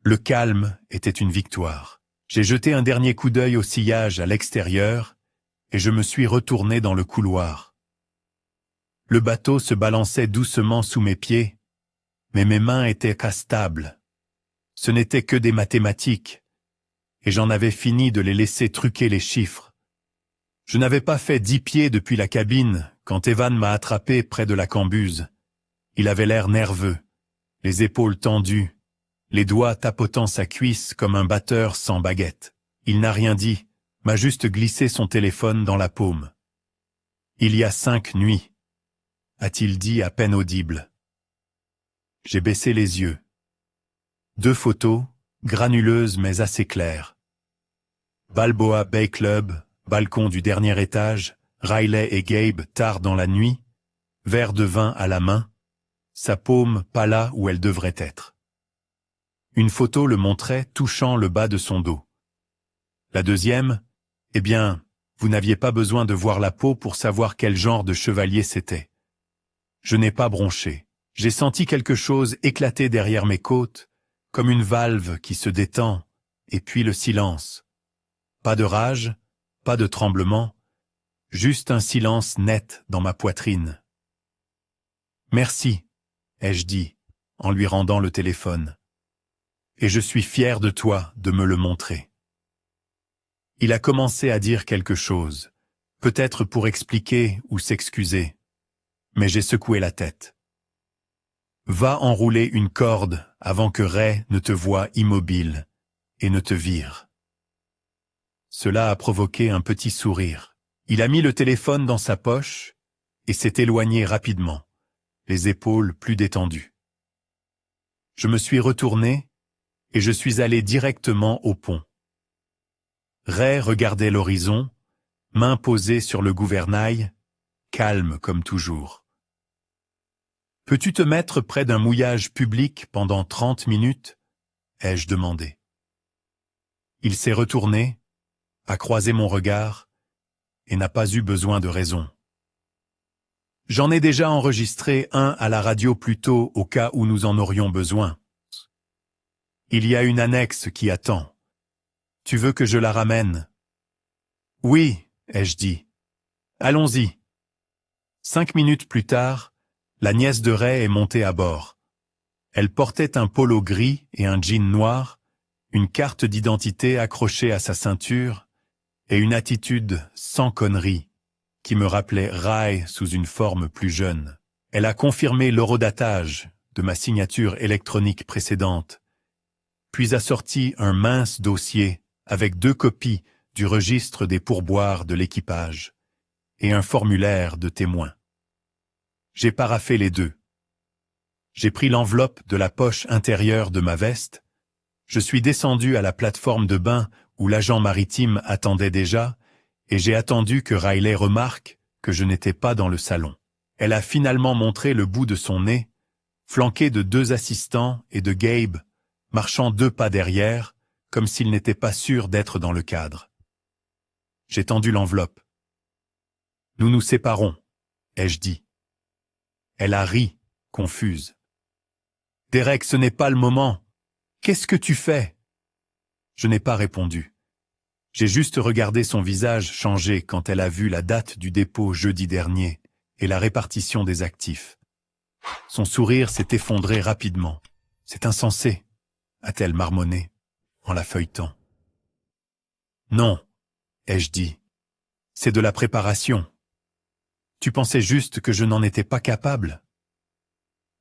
le calme était une victoire. J'ai jeté un dernier coup d'œil au sillage à l'extérieur et je me suis retourné dans le couloir. Le bateau se balançait doucement sous mes pieds, mais mes mains étaient instables. Ce n'étaient que des mathématiques, et j'en avais fini de les laisser truquer les chiffres. Je n'avais pas fait 10 pieds depuis la cabine quand Evan m'a attrapé près de la cambuse. Il avait l'air nerveux, les épaules tendues, les doigts tapotant sa cuisse comme un batteur sans baguette. Il n'a rien dit, m'a juste glissé son téléphone dans la paume. Il y a 5 nuits, a-t-il dit à peine audible. J'ai baissé les yeux. 2 photos, granuleuses mais assez claires. Balboa Bay Club, balcon du dernier étage, Riley et Gabe tard dans la nuit, verre de vin à la main, sa paume pas là où elle devrait être. Une photo le montrait touchant le bas de son dos. La deuxième, eh bien, vous n'aviez pas besoin de voir la peau pour savoir quel genre de chevalier c'était. Je n'ai pas bronché. J'ai senti quelque chose éclater derrière mes côtes, comme une valve qui se détend, et puis le silence. Pas de rage, pas de tremblement, juste un silence net dans ma poitrine. Merci, ai-je dit, en lui rendant le téléphone. Et je suis fier de toi de me le montrer. Il a commencé à dire quelque chose, peut-être pour expliquer ou s'excuser, mais j'ai secoué la tête. Va enrouler une corde avant que Ray ne te voie immobile et ne te vire. Cela a provoqué un petit sourire. Il a mis le téléphone dans sa poche et s'est éloigné rapidement, les épaules plus détendues. Je me suis retourné et je suis allé directement au pont. Ray regardait l'horizon, main posée sur le gouvernail, calme comme toujours. « Peux-tu te mettre près d'un mouillage public pendant 30 minutes ?» ai-je demandé. Il s'est retourné, a croisé mon regard, et n'a pas eu besoin de raison. J'en ai déjà enregistré un à la radio plus tôt au cas où nous en aurions besoin. Il y a une annexe qui attend. Tu veux que je la ramène? Oui, ai-je dit. Allons-y. 5 minutes plus tard, la nièce de Ray est montée à bord. Elle portait un polo gris et un jean noir, une carte d'identité accrochée à sa ceinture et une attitude sans connerie qui me rappelait Ray sous une forme plus jeune. Elle a confirmé l'horodatage de ma signature électronique précédente, puis a sorti un mince dossier avec 2 copies du registre des pourboires de l'équipage et un formulaire de témoin. J'ai paraphé les 2. J'ai pris l'enveloppe de la poche intérieure de ma veste. Je suis descendu à la plateforme de bain où l'agent maritime attendait déjà, et j'ai attendu que Riley remarque que je n'étais pas dans le salon. Elle a finalement montré le bout de son nez, flanqué de 2 assistants et de Gabe, marchant 2 pas derrière, comme s'il n'était pas sûr d'être dans le cadre. J'ai tendu l'enveloppe. « Nous nous séparons », ai-je dit. Elle a ri, confuse. « Derek, ce n'est pas le moment. Qu'est-ce que tu fais ?» Je n'ai pas répondu. J'ai juste regardé son visage changer quand elle a vu la date du dépôt jeudi dernier et la répartition des actifs. Son sourire s'est effondré rapidement. « C'est insensé », a-t-elle marmonné, en la feuilletant. « Non, » ai-je dit. « C'est de la préparation. Tu pensais juste que je n'en étais pas capable. »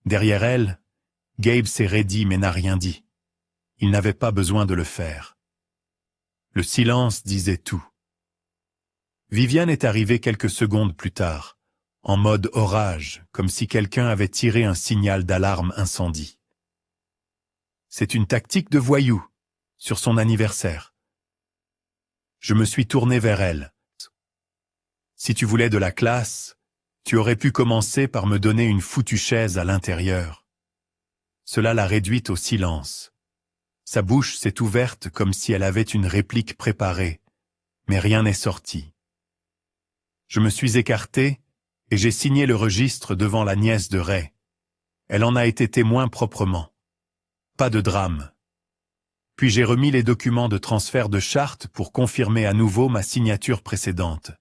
Derrière elle, Gabe s'est raidi mais n'a rien dit. Il n'avait pas besoin de le faire. Le silence disait tout. Viviane est arrivée quelques secondes plus tard, en mode orage, comme si quelqu'un avait tiré un signal d'alarme incendie. C'est une tactique de voyou, sur son anniversaire. Je me suis tourné vers elle. Si tu voulais de la classe, tu aurais pu commencer par me donner une foutue chaise à l'intérieur. Cela l'a réduite au silence. Sa bouche s'est ouverte comme si elle avait une réplique préparée, mais rien n'est sorti. Je me suis écarté et j'ai signé le registre devant la nièce de Ray. Elle en a été témoin proprement. Pas de drame. Puis j'ai remis les documents de transfert de charte pour confirmer à nouveau ma signature précédente.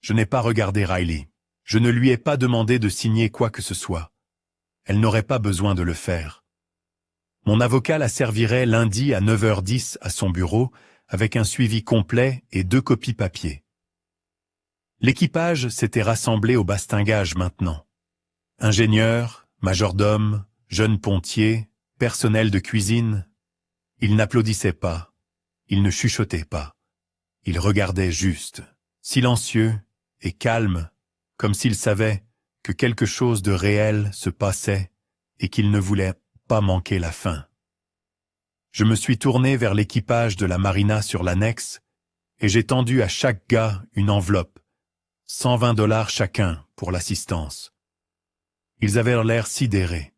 Je n'ai pas regardé Riley. Je ne lui ai pas demandé de signer quoi que ce soit. Elle n'aurait pas besoin de le faire. Mon avocat la servirait lundi à 9h10 à son bureau, avec un suivi complet et 2 copies papier. L'équipage s'était rassemblé au bastingage maintenant. Ingénieurs, majordomes, jeunes pontiers, personnel de cuisine. Ils n'applaudissaient pas, ils ne chuchotaient pas. Ils regardaient juste, silencieux et calmes, comme s'ils savaient que quelque chose de réel se passait et qu'ils ne voulaient pas manquer la fin. Je me suis tourné vers l'équipage de la marina sur l'annexe et j'ai tendu à chaque gars une enveloppe, 120 $ chacun pour l'assistance. Ils avaient l'air sidérés.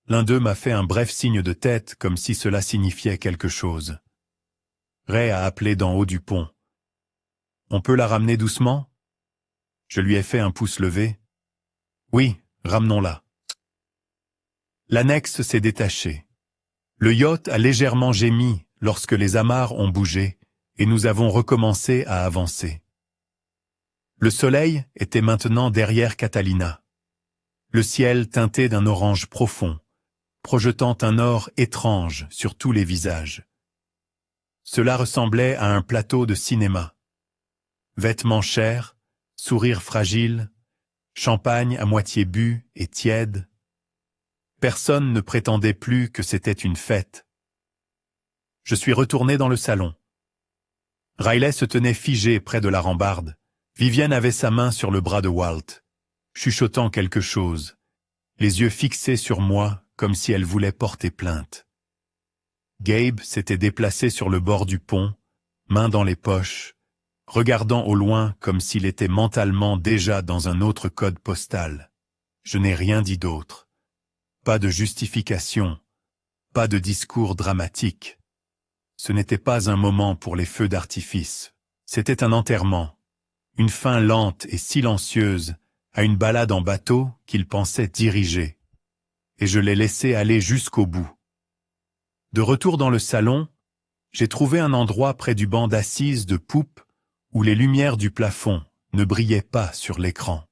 L'un d'eux m'a fait un bref signe de tête comme si cela signifiait quelque chose. Ray a appelé d'en haut du pont. « On peut la ramener doucement ?» Je lui ai fait un pouce levé. « Oui, ramenons-la. » L'annexe s'est détachée. Le yacht a légèrement gémi lorsque les amarres ont bougé et nous avons recommencé à avancer. Le soleil était maintenant derrière Catalina. Le ciel teinté d'un orange profond, projetant un or étrange sur tous les visages. Cela ressemblait à un plateau de cinéma. Vêtements chers, sourires fragiles, champagne à moitié bu et tiède. Personne ne prétendait plus que c'était une fête. Je suis retourné dans le salon. Riley se tenait figé près de la rambarde. Viviane avait sa main sur le bras de Walt, chuchotant quelque chose, les yeux fixés sur moi comme si elle voulait porter plainte. Gabe s'était déplacé sur le bord du pont, mains dans les poches, regardant au loin comme s'il était mentalement déjà dans un autre code postal. Je n'ai rien dit d'autre. Pas de justification, pas de discours dramatique. Ce n'était pas un moment pour les feux d'artifice. C'était un enterrement, une fin lente et silencieuse à une balade en bateau qu'il pensait diriger. Et je l'ai laissé aller jusqu'au bout. De retour dans le salon, j'ai trouvé un endroit près du banc d'assises de poupe où les lumières du plafond ne brillaient pas sur l'écran.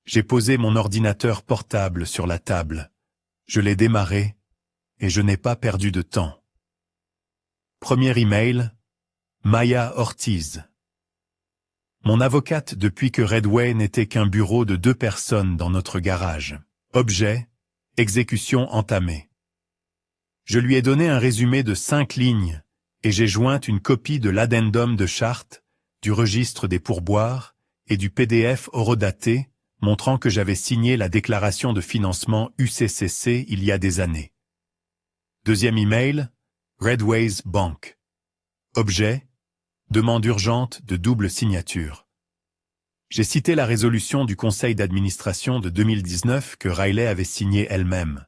J'ai posé mon ordinateur portable sur la table. Je l'ai démarré et je n'ai pas perdu de temps. Premier email, Maya Ortiz. Mon avocate depuis que Redway n'était qu'un bureau de 2 personnes dans notre garage. Objet, exécution entamée. Je lui ai donné un résumé de 5 lignes et j'ai joint une copie de l'addendum de charte, du registre des pourboires et du PDF horodaté montrant que j'avais signé la déclaration de financement UCCC il y a des années. Deuxième email, Redway's Bank. Objet, demande urgente de double signature. J'ai cité la résolution du conseil d'administration de 2019 que Riley avait signée elle-même.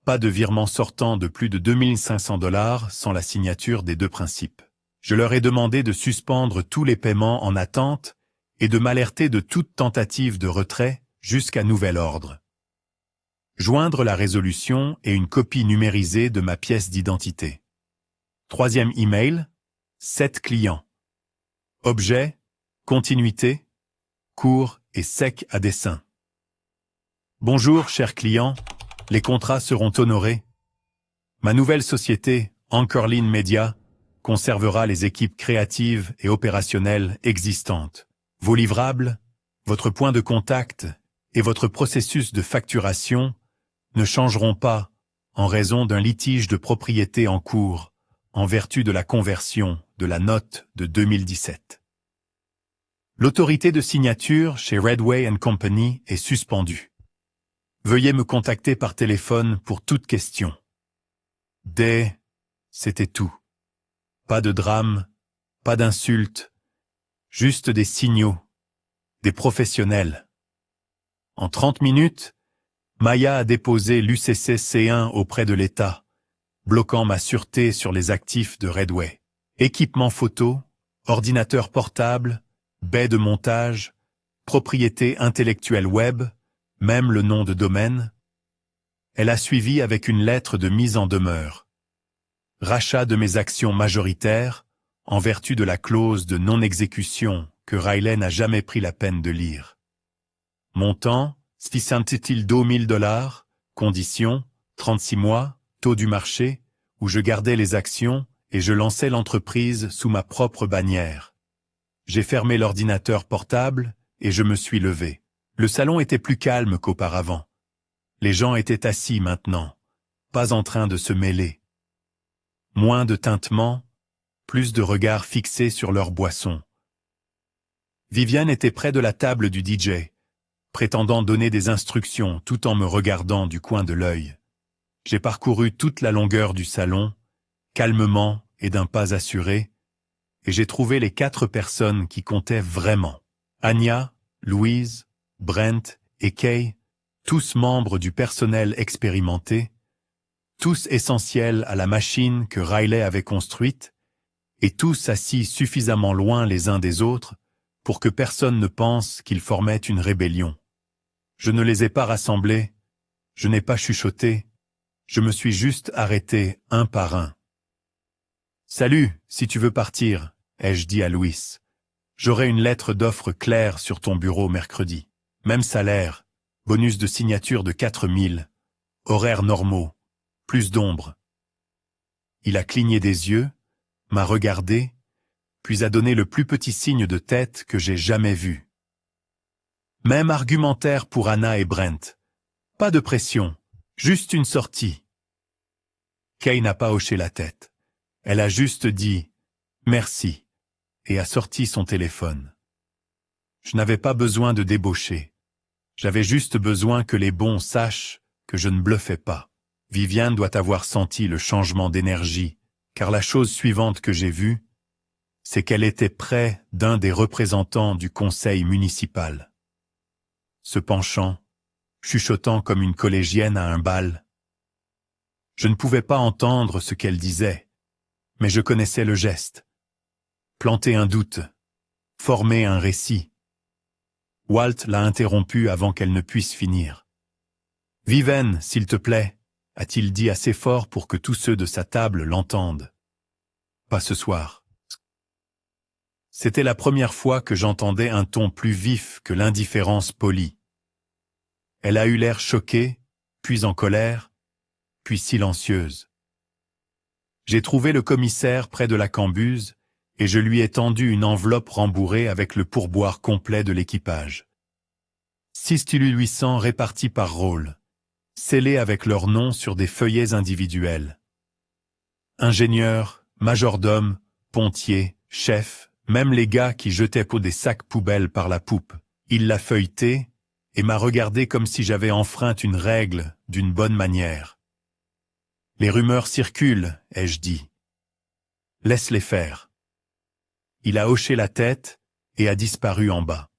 Pas de virement sortant de plus de 2 500 $ sans la signature des 2 principes. Je leur ai demandé de suspendre tous les paiements en attente et de m'alerter de toute tentative de retrait jusqu'à nouvel ordre. Joindre la résolution et une copie numérisée de ma pièce d'identité. Troisième email, 7 clients. Objet, continuité, court et sec à dessein. Bonjour, chers clients, les contrats seront honorés. Ma nouvelle société, Anchorline Media, conservera les équipes créatives et opérationnelles existantes. Vos livrables, votre point de contact et votre processus de facturation ne changeront pas en raison d'un litige de propriété en cours en vertu de la conversion de la note de 2017. L'autorité de signature chez Redway & Company est suspendue. Veuillez me contacter par téléphone pour toute question. C'était tout. Pas de drame, pas d'insultes, juste des signaux, des professionnels. En 30 minutes, Maya a déposé l'UCC C1 auprès de l'État, bloquant ma sûreté sur les actifs de Redway. Équipement photo, ordinateur portable, baie de montage, propriété intellectuelle web, même le nom de domaine. Elle a suivi avec une lettre de mise en demeure. Rachat de mes actions majoritaires, en vertu de la clause de non-exécution que Riley n'a jamais pris la peine de lire. Montant, $602 000, conditions, 36 mois, taux du marché, où je gardais les actions et je lançais l'entreprise sous ma propre bannière. J'ai fermé l'ordinateur portable et je me suis levé. Le salon était plus calme qu'auparavant. Les gens étaient assis maintenant, pas en train de se mêler. Moins de tintements, plus de regards fixés sur leur boisson. Viviane était près de la table du DJ, prétendant donner des instructions tout en me regardant du coin de l'œil. J'ai parcouru toute la longueur du salon, calmement et d'un pas assuré, et j'ai trouvé les 4 personnes qui comptaient vraiment. Anya, Louise, Brent et Kay, tous membres du personnel expérimenté, tous essentiels à la machine que Riley avait construite, et tous assis suffisamment loin les uns des autres pour que personne ne pense qu'ils formaient une rébellion. Je ne les ai pas rassemblés, je n'ai pas chuchoté, je me suis juste arrêté un par un. « Salut, si tu veux partir », ai-je dit à Louis. « J'aurai une lettre d'offre claire sur ton bureau mercredi. Même salaire, bonus de signature de 4000, horaires normaux, plus d'ombre. » Il a cligné des yeux, m'a regardé, puis a donné le plus petit signe de tête que j'ai jamais vu. Même argumentaire pour Anna et Brent. Pas de pression, juste une sortie. Kay n'a pas hoché la tête. Elle a juste dit « merci » et a sorti son téléphone. Je n'avais pas besoin de débaucher. J'avais juste besoin que les bons sachent que je ne bluffais pas. Viviane doit avoir senti le changement d'énergie, car la chose suivante que j'ai vue, c'est qu'elle était près d'un des représentants du conseil municipal. Se penchant, chuchotant comme une collégienne à un bal. Je ne pouvais pas entendre ce qu'elle disait, mais je connaissais le geste. Planter un doute, former un récit. Walt l'a interrompue avant qu'elle ne puisse finir. « Viviane, s'il te plaît », a-t-il dit assez fort pour que tous ceux de sa table l'entendent. « Pas ce soir. » C'était la première fois que j'entendais un ton plus vif que l'indifférence polie. Elle a eu l'air choquée, puis en colère, puis silencieuse. J'ai trouvé le commissaire près de la cambuse et je lui ai tendu une enveloppe rembourrée avec le pourboire complet de l'équipage. 6 800 répartis par rôle, scellés avec leurs noms sur des feuillets individuels. Ingénieurs, majordomes, pontiers, chefs, même les gars qui jetaient pour des sacs poubelles par la poupe. Il l'a feuilleté et m'a regardé comme si j'avais enfreint une règle d'une bonne manière. « Les rumeurs circulent », ai-je dit. « Laisse-les faire. » Il a hoché la tête et a disparu en bas.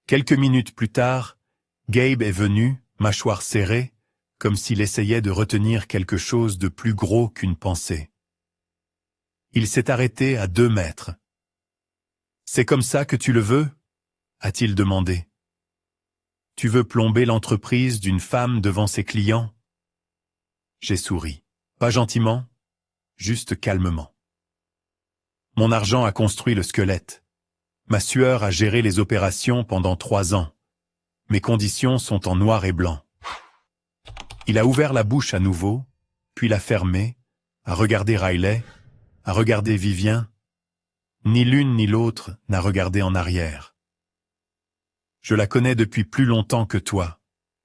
Quelques minutes plus tard, Gabe est venu, mâchoire serrée, comme s'il essayait de retenir quelque chose de plus gros qu'une pensée. Il s'est arrêté à 2 mètres. « C'est comme ça que tu le veux ?» a-t-il demandé. « Tu veux plomber l'entreprise d'une femme devant ses clients ?» J'ai souri. Pas gentiment, juste calmement. Mon argent a construit le squelette. Ma sueur a géré les opérations pendant 3 ans. Mes conditions sont en noir et blanc. Il a ouvert la bouche à nouveau, puis l'a fermée, a regardé Riley, a regardé Vivien. Ni l'une ni l'autre n'a regardé en arrière. Je la connais depuis plus longtemps que toi,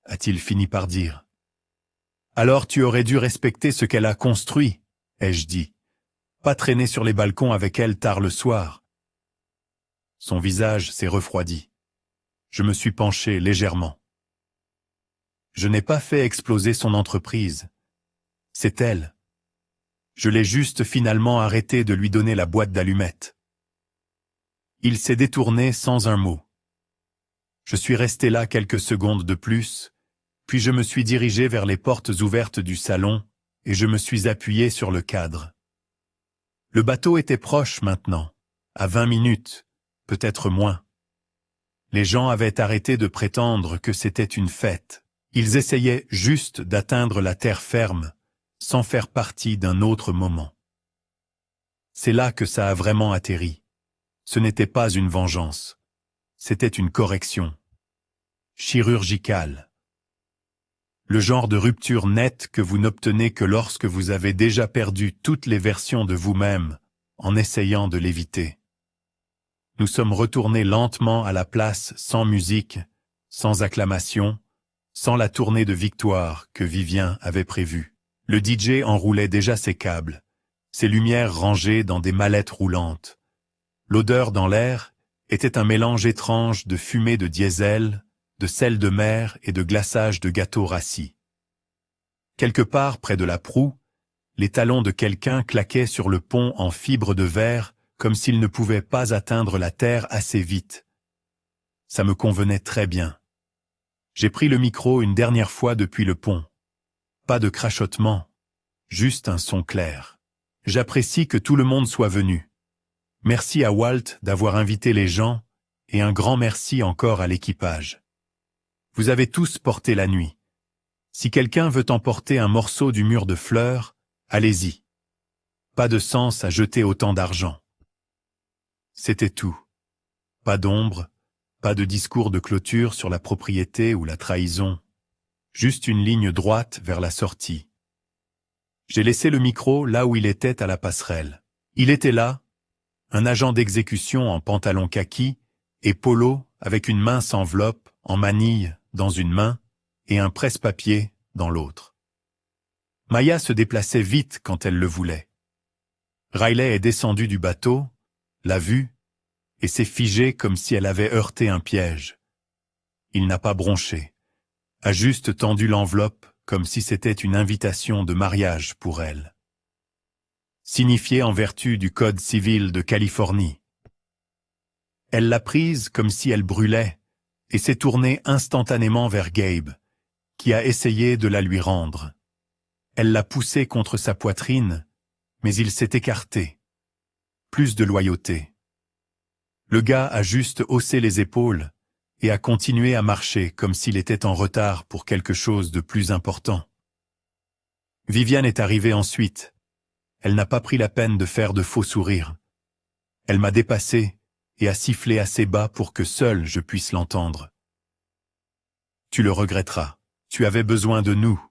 a-t-il fini par dire. Alors tu aurais dû respecter ce qu'elle a construit, ai-je dit. Pas traîner sur les balcons avec elle tard le soir. Son visage s'est refroidi. Je me suis penché légèrement. Je n'ai pas fait exploser son entreprise. C'est elle. Je l'ai juste finalement arrêté de lui donner la boîte d'allumettes. Il s'est détourné sans un mot. Je suis resté là quelques secondes de plus, puis je me suis dirigé vers les portes ouvertes du salon et je me suis appuyé sur le cadre. Le bateau était proche maintenant, à 20 minutes, peut-être moins. Les gens avaient arrêté de prétendre que c'était une fête. Ils essayaient juste d'atteindre la terre ferme, sans faire partie d'un autre moment. C'est là que ça a vraiment atterri. Ce n'était pas une vengeance. C'était une correction. Chirurgicale. Le genre de rupture nette que vous n'obtenez que lorsque vous avez déjà perdu toutes les versions de vous-même, en essayant de l'éviter. Nous sommes retournés lentement à la place sans musique, sans acclamation, sans la tournée de victoire que Vivien avait prévue. Le DJ enroulait déjà ses câbles, ses lumières rangées dans des mallettes roulantes. L'odeur dans l'air était un mélange étrange de fumée de diesel, de sel de mer et de glaçage de gâteaux rassis. Quelque part près de la proue, les talons de quelqu'un claquaient sur le pont en fibre de verre comme s'il ne pouvait pas atteindre la terre assez vite. Ça me convenait très bien. J'ai pris le micro une dernière fois depuis le pont. Pas de crachotement, juste un son clair. J'apprécie que tout le monde soit venu. Merci à Walt d'avoir invité les gens et un grand merci encore à l'équipage. Vous avez tous porté la nuit. Si quelqu'un veut emporter un morceau du mur de fleurs, allez-y. Pas de sens à jeter autant d'argent. C'était tout. Pas d'ombre, pas de discours de clôture sur la propriété ou la trahison. Juste une ligne droite vers la sortie. J'ai laissé le micro là où il était à la passerelle. Il était là, un agent d'exécution en pantalon kaki et polo avec une mince enveloppe en manille dans une main et un presse-papier dans l'autre. Maya se déplaçait vite quand elle le voulait. Riley est descendue du bateau, l'a vue, et s'est figée comme si elle avait heurté un piège. Il n'a pas bronché, a juste tendu l'enveloppe comme si c'était une invitation de mariage pour elle. Signifiée en vertu du Code civil de Californie. Elle l'a prise comme si elle brûlait et s'est tournée instantanément vers Gabe, qui a essayé de la lui rendre. Elle l'a poussé contre sa poitrine, mais il s'est écarté. Plus de loyauté. Le gars a juste haussé les épaules et a continué à marcher comme s'il était en retard pour quelque chose de plus important. Viviane est arrivée ensuite. Elle n'a pas pris la peine de faire de faux sourires. Elle m'a dépassé et a sifflé assez bas pour que seul je puisse l'entendre. Tu le regretteras. Tu avais besoin de nous.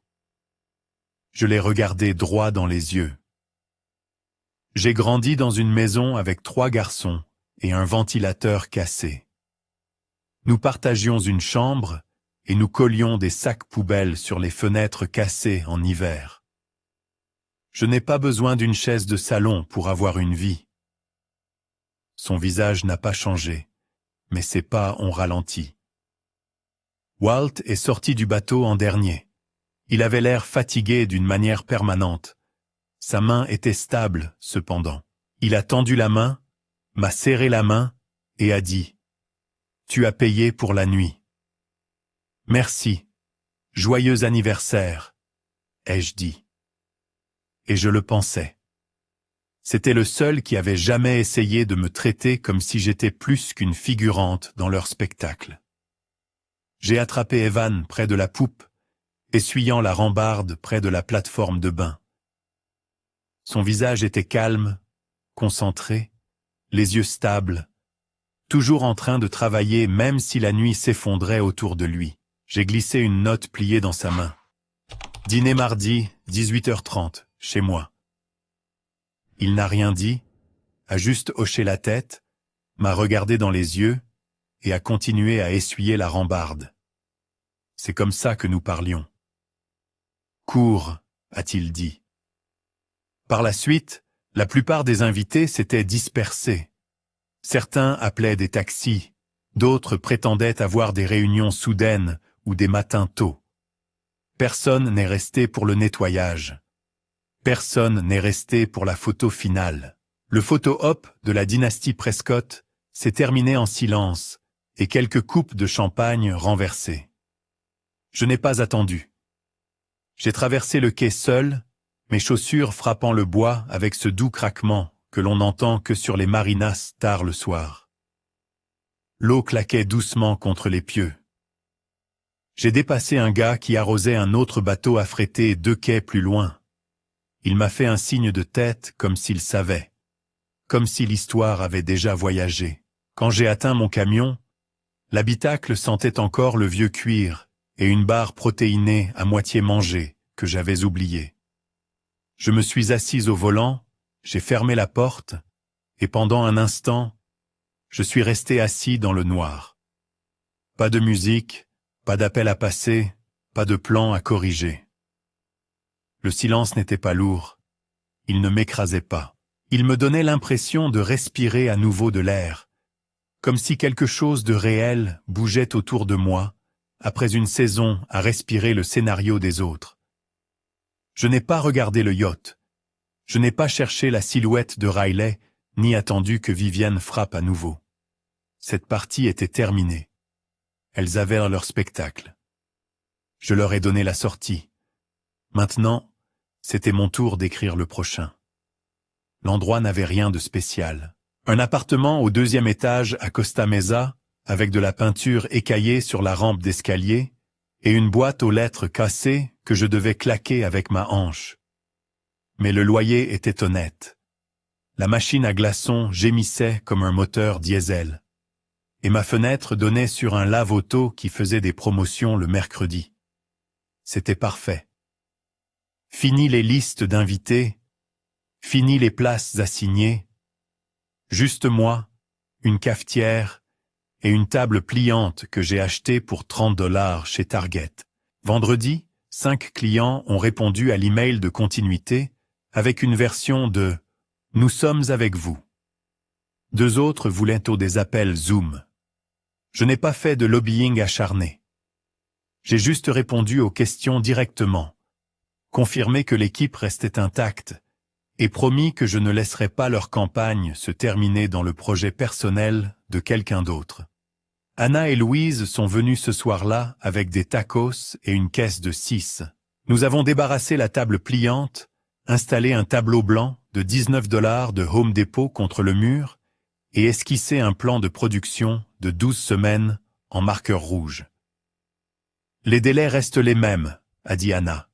Je l'ai regardé droit dans les yeux. J'ai grandi dans une maison avec 3 garçons et un ventilateur cassé. Nous partagions une chambre et nous collions des sacs poubelles sur les fenêtres cassées en hiver. Je n'ai pas besoin d'une chaise de salon pour avoir une vie. Son visage n'a pas changé, mais ses pas ont ralenti. Walt est sorti du bateau en dernier. Il avait l'air fatigué d'une manière permanente. Sa main était stable, cependant. Il a tendu la main, m'a serré la main et a dit « Tu as payé pour la nuit. »« Merci. Joyeux anniversaire, » ai-je dit. Et je le pensais. C'était le seul qui avait jamais essayé de me traiter comme si j'étais plus qu'une figurante dans leur spectacle. J'ai attrapé Evan près de la poupe, essuyant la rambarde près de la plateforme de bain. Son visage était calme, concentré, les yeux stables, toujours en train de travailler même si la nuit s'effondrait autour de lui. J'ai glissé une note pliée dans sa main. Dîner mardi, 18h30, chez moi. Il n'a rien dit, a juste hoché la tête, m'a regardé dans les yeux et a continué à essuyer la rambarde. C'est comme ça que nous parlions. Cours, a-t-il dit. Par la suite, la plupart des invités s'étaient dispersés. Certains appelaient des taxis, d'autres prétendaient avoir des réunions soudaines ou des matins tôt. Personne n'est resté pour le nettoyage. Personne n'est resté pour la photo finale. Le photo-op de la dynastie Prescott s'est terminé en silence et quelques coupes de champagne renversées. Je n'ai pas attendu. J'ai traversé le quai seul, mes chaussures frappant le bois avec ce doux craquement que l'on n'entend que sur les marinas tard le soir. L'eau claquait doucement contre les pieux. J'ai dépassé un gars qui arrosait un autre bateau affrété 2 quais plus loin. Il m'a fait un signe de tête comme s'il savait, comme si l'histoire avait déjà voyagé. Quand j'ai atteint mon camion, l'habitacle sentait encore le vieux cuir et une barre protéinée à moitié mangée que j'avais oubliée. Je me suis assise au volant, j'ai fermé la porte, et pendant un instant, je suis resté assis dans le noir. Pas de musique, pas d'appel à passer, pas de plan à corriger. Le silence n'était pas lourd, il ne m'écrasait pas. Il me donnait l'impression de respirer à nouveau de l'air, comme si quelque chose de réel bougeait autour de moi, après une saison à respirer le scénario des autres. Je n'ai pas regardé le yacht. Je n'ai pas cherché la silhouette de Riley, ni attendu que Vivienne frappe à nouveau. Cette partie était terminée. Elles avaient leur spectacle. Je leur ai donné la sortie. Maintenant, c'était mon tour d'écrire le prochain. L'endroit n'avait rien de spécial. Un appartement au 2e étage à Costa Mesa, avec de la peinture écaillée sur la rampe d'escalier, et une boîte aux lettres cassées que je devais claquer avec ma hanche. Mais le loyer était honnête. La machine à glaçons gémissait comme un moteur diesel. Et ma fenêtre donnait sur un lave-auto qui faisait des promotions le mercredi. C'était parfait. Fini les listes d'invités, fini les places assignées, juste moi, une cafetière et une table pliante que j'ai achetée pour $30 chez Target. Vendredi, 5 clients ont répondu à l'email de continuité avec une version de « Nous sommes avec vous ». 2 autres voulaient des appels Zoom. Je n'ai pas fait de lobbying acharné. J'ai juste répondu aux questions directement, confirmé que l'équipe restait intacte et promis que je ne laisserais pas leur campagne se terminer dans le projet personnel de quelqu'un d'autre. Anna et Louise sont venues ce soir-là avec des tacos et une caisse de 6. Nous avons débarrassé la table pliante, installé un tableau blanc de $19 de Home Depot contre le mur et esquissé un plan de production de 12 semaines en marqueur rouge. Les délais restent les mêmes, a dit Anna.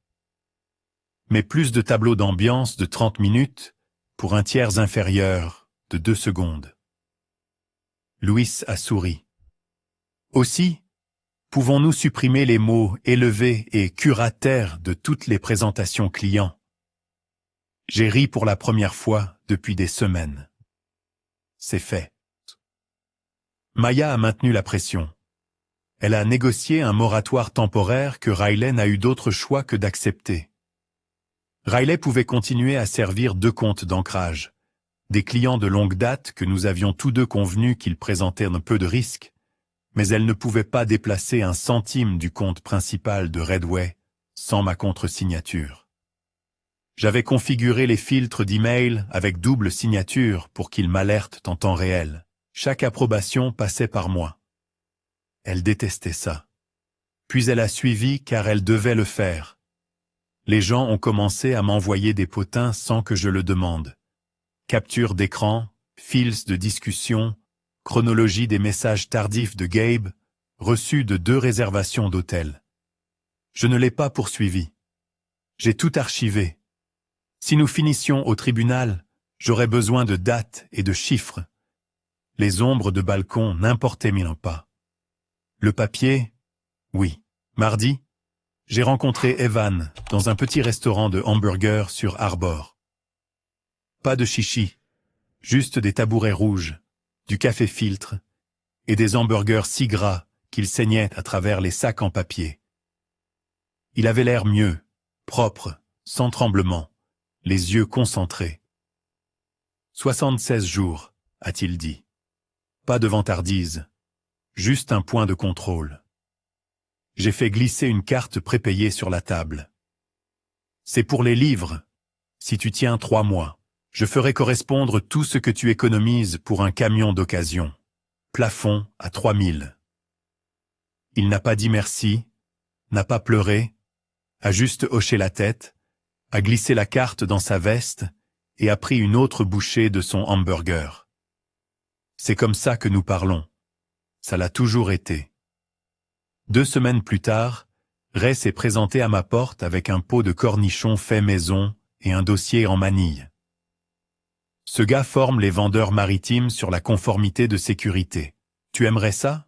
Mais plus de tableaux d'ambiance de 30 minutes pour un tiers inférieur de 2 secondes. Louis a souri. Aussi, pouvons-nous supprimer les mots élevés et curatères de toutes les présentations clients? J'ai ri pour la première fois depuis des semaines. C'est fait. Maya a maintenu la pression. Elle a négocié un moratoire temporaire que Riley n'a eu d'autre choix que d'accepter. Riley pouvait continuer à servir 2 comptes d'ancrage, des clients de longue date que nous avions tous deux convenus qu'ils présentaient un peu de risque, mais elle ne pouvait pas déplacer un centime du compte principal de Redway sans ma contre-signature. J'avais configuré les filtres d'email avec double signature pour qu'ils m'alertent en temps réel. Chaque approbation passait par moi. Elle détestait ça. Puis elle a suivi car elle devait le faire. Les gens ont commencé à m'envoyer des potins sans que je le demande. Capture d'écran, fils de discussion, chronologie des messages tardifs de Gabe, reçu de 2 réservations d'hôtel. Je ne l'ai pas poursuivi. J'ai tout archivé. Si nous finissions au tribunal, j'aurais besoin de dates et de chiffres, Les ombres de balcon n'importaient mille pas. Le papier? Oui. Mardi, j'ai rencontré Evan dans un petit restaurant de hamburgers sur Arbor. Pas de chichi, juste des tabourets rouges, du café filtre et des hamburgers si gras qu'ils saignaient à travers les sacs en papier. Il avait l'air mieux, propre, sans tremblement, les yeux concentrés. 76 jours, a-t-il dit. Pas de vantardise, juste un point de contrôle. J'ai fait glisser une carte prépayée sur la table. C'est pour les livres. Si tu tiens 3 mois, je ferai correspondre tout ce que tu économises pour un camion d'occasion. Plafond à 3000. Il n'a pas dit merci, n'a pas pleuré, a juste hoché la tête, a glissé la carte dans sa veste et a pris une autre bouchée de son hamburger. C'est comme ça que nous parlons. Ça l'a toujours été. 2 semaines plus tard, Ray s'est présenté à ma porte avec un pot de cornichons fait maison et un dossier en manille. Ce gars forme les vendeurs maritimes sur la conformité de sécurité. Tu aimerais ça?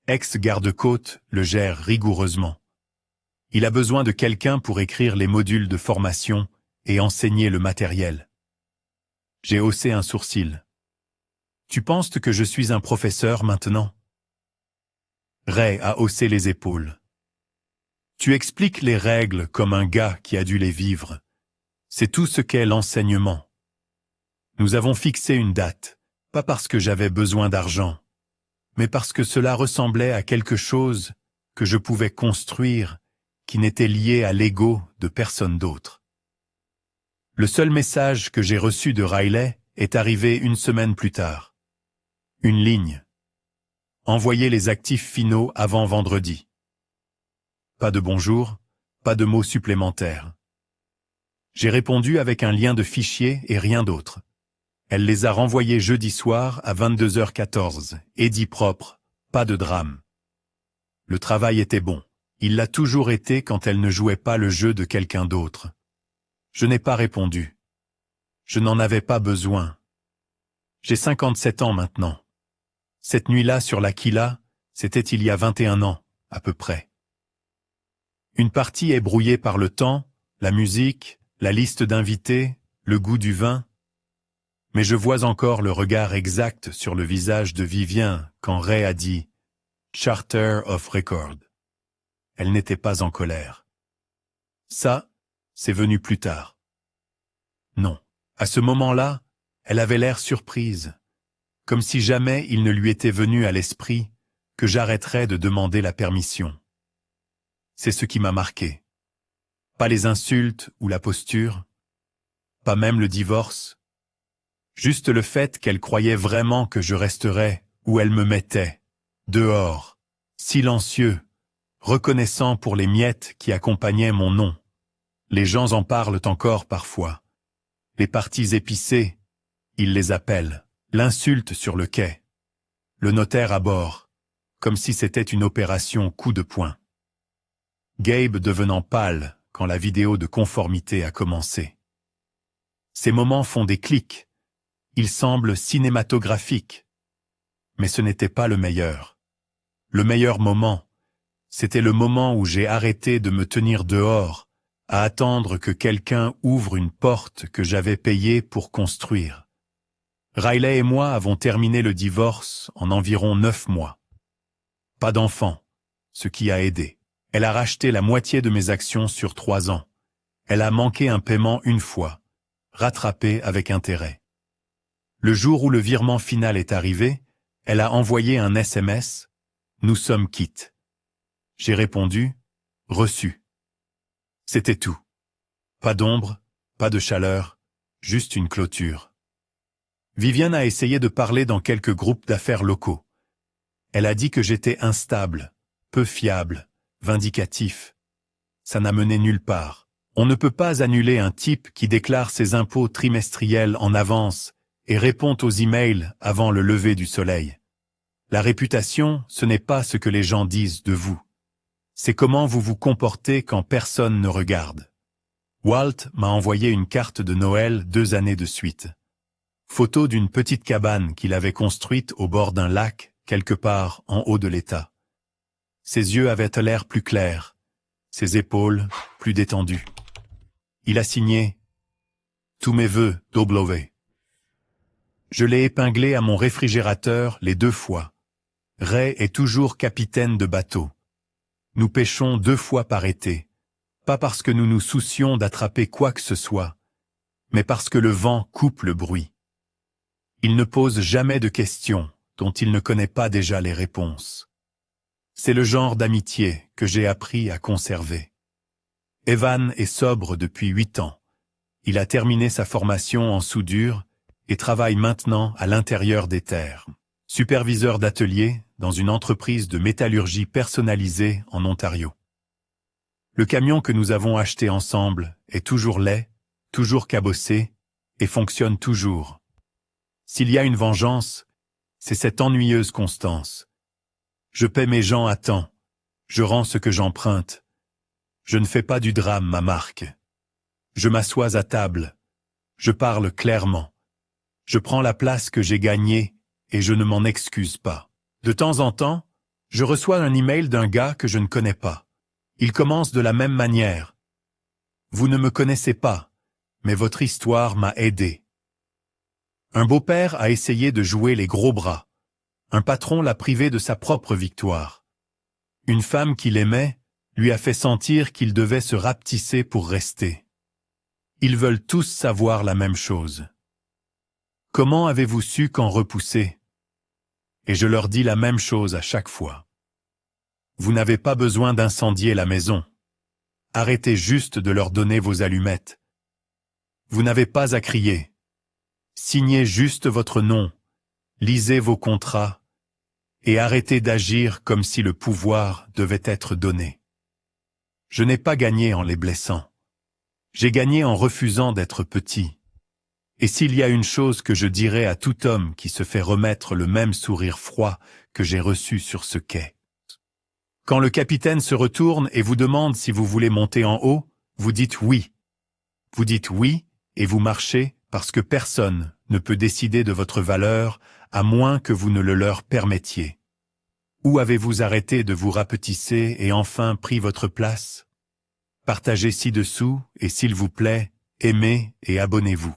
Ex-garde-côte le gère rigoureusement. Il a besoin de quelqu'un pour écrire les modules de formation et enseigner le matériel. J'ai haussé un sourcil. Tu penses que je suis un professeur maintenant? Ray a haussé les épaules. Tu expliques les règles comme un gars qui a dû les vivre. C'est tout ce qu'est l'enseignement. Nous avons fixé une date, pas parce que j'avais besoin d'argent, mais parce que cela ressemblait à quelque chose que je pouvais construire, qui n'était lié à l'ego de personne d'autre. Le seul message que j'ai reçu de Riley est arrivé 1 semaine plus tard. Une ligne. Envoyer les actifs finaux avant vendredi. Pas de bonjour, pas de mots supplémentaires. J'ai répondu avec un lien de fichier et rien d'autre. Elle les a renvoyés jeudi soir à 22h14, et dit propre, pas de drame. Le travail était bon. Il l'a toujours été quand elle ne jouait pas le jeu de quelqu'un d'autre. Je n'ai pas répondu. Je n'en avais pas besoin. J'ai 57 ans maintenant. Cette nuit-là sur l'Aquila, c'était il y a 21 ans, à peu près. Une partie est brouillée par le temps, la musique, la liste d'invités, le goût du vin. Mais je vois encore le regard exact sur le visage de Vivien quand Ray a dit « Charter of Record ». Elle n'était pas en colère. Ça, c'est venu plus tard. Non, à ce moment-là, elle avait l'air surprise, comme si jamais il ne lui était venu à l'esprit que j'arrêterais de demander la permission. C'est ce qui m'a marqué. Pas les insultes ou la posture, pas même le divorce, juste le fait qu'elle croyait vraiment que je resterais où elle me mettait, dehors, silencieux, reconnaissant pour les miettes qui accompagnaient mon nom. Les gens en parlent encore parfois. Les parties épicées, ils les appellent. L'insulte sur le quai. Le notaire à bord, comme si c'était une opération coup de poing. Gabe devenant pâle quand la vidéo de conformité a commencé. Ces moments font des clics. Ils semblent cinématographiques. Mais ce n'était pas le meilleur. Le meilleur moment, c'était le moment où j'ai arrêté de me tenir dehors, à attendre que quelqu'un ouvre une porte que j'avais payée pour construire. Riley et moi avons terminé le divorce en environ 9 mois. Pas d'enfant, ce qui a aidé. Elle a racheté la moitié de mes actions sur 3 ans. Elle a manqué un paiement 1 fois, rattrapé avec intérêt. Le jour où le virement final est arrivé, elle a envoyé un SMS « Nous sommes quittes ». J'ai répondu « Reçu ». C'était tout. Pas d'ombre, pas de chaleur, juste une clôture. Viviane a essayé de parler dans quelques groupes d'affaires locaux. Elle a dit que j'étais instable, peu fiable, vindicatif. Ça n'a mené nulle part. On ne peut pas annuler un type qui déclare ses impôts trimestriels en avance et répond aux emails avant le lever du soleil. La réputation, ce n'est pas ce que les gens disent de vous. C'est comment vous vous comportez quand personne ne regarde. Walt m'a envoyé une carte de Noël 2 années de suite. Photo d'une petite cabane qu'il avait construite au bord d'un lac, quelque part en haut de l'état. Ses yeux avaient l'air plus clairs, ses épaules plus détendues. Il a signé « Tous mes vœux, W. » Je l'ai épinglé à mon réfrigérateur les 2 fois. Ray est toujours capitaine de bateau. Nous pêchons 2 fois par été, pas parce que nous nous soucions d'attraper quoi que ce soit, mais parce que le vent coupe le bruit. Il ne pose jamais de questions dont il ne connaît pas déjà les réponses. C'est le genre d'amitié que j'ai appris à conserver. Evan est sobre depuis 8 ans. Il a terminé sa formation en soudure et travaille maintenant à l'intérieur des terres. Superviseur d'atelier dans une entreprise de métallurgie personnalisée en Ontario. Le camion que nous avons acheté ensemble est toujours laid, toujours cabossé et fonctionne toujours. S'il y a une vengeance, c'est cette ennuyeuse constance. Je paie mes gens à temps, je rends ce que j'emprunte. Je ne fais pas du drame ma marque. Je m'assois à table, je parle clairement. Je prends la place que j'ai gagnée et je ne m'en excuse pas. De temps en temps, je reçois un email d'un gars que je ne connais pas. Il commence de la même manière. Vous ne me connaissez pas, mais votre histoire m'a aidé. Un beau-père a essayé de jouer les gros bras. Un patron l'a privé de sa propre victoire. Une femme qu'il aimait lui a fait sentir qu'il devait se rapetisser pour rester. Ils veulent tous savoir la même chose. Comment avez-vous su quand repousser? Et je leur dis la même chose à chaque fois. Vous n'avez pas besoin d'incendier la maison. Arrêtez juste de leur donner vos allumettes. Vous n'avez pas à crier. Signez juste votre nom, lisez vos contrats, et arrêtez d'agir comme si le pouvoir devait être donné. Je n'ai pas gagné en les blessant. J'ai gagné en refusant d'être petit. Et s'il y a une chose que je dirais à tout homme qui se fait remettre le même sourire froid que j'ai reçu sur ce quai. Quand le capitaine se retourne et vous demande si vous voulez monter en haut, vous dites oui. Vous dites oui et vous marchez parce que personne ne peut décider de votre valeur à moins que vous ne le leur permettiez. Où avez-vous arrêté de vous rapetisser et enfin pris votre place? Partagez ci-dessous et s'il vous plaît, aimez et abonnez-vous.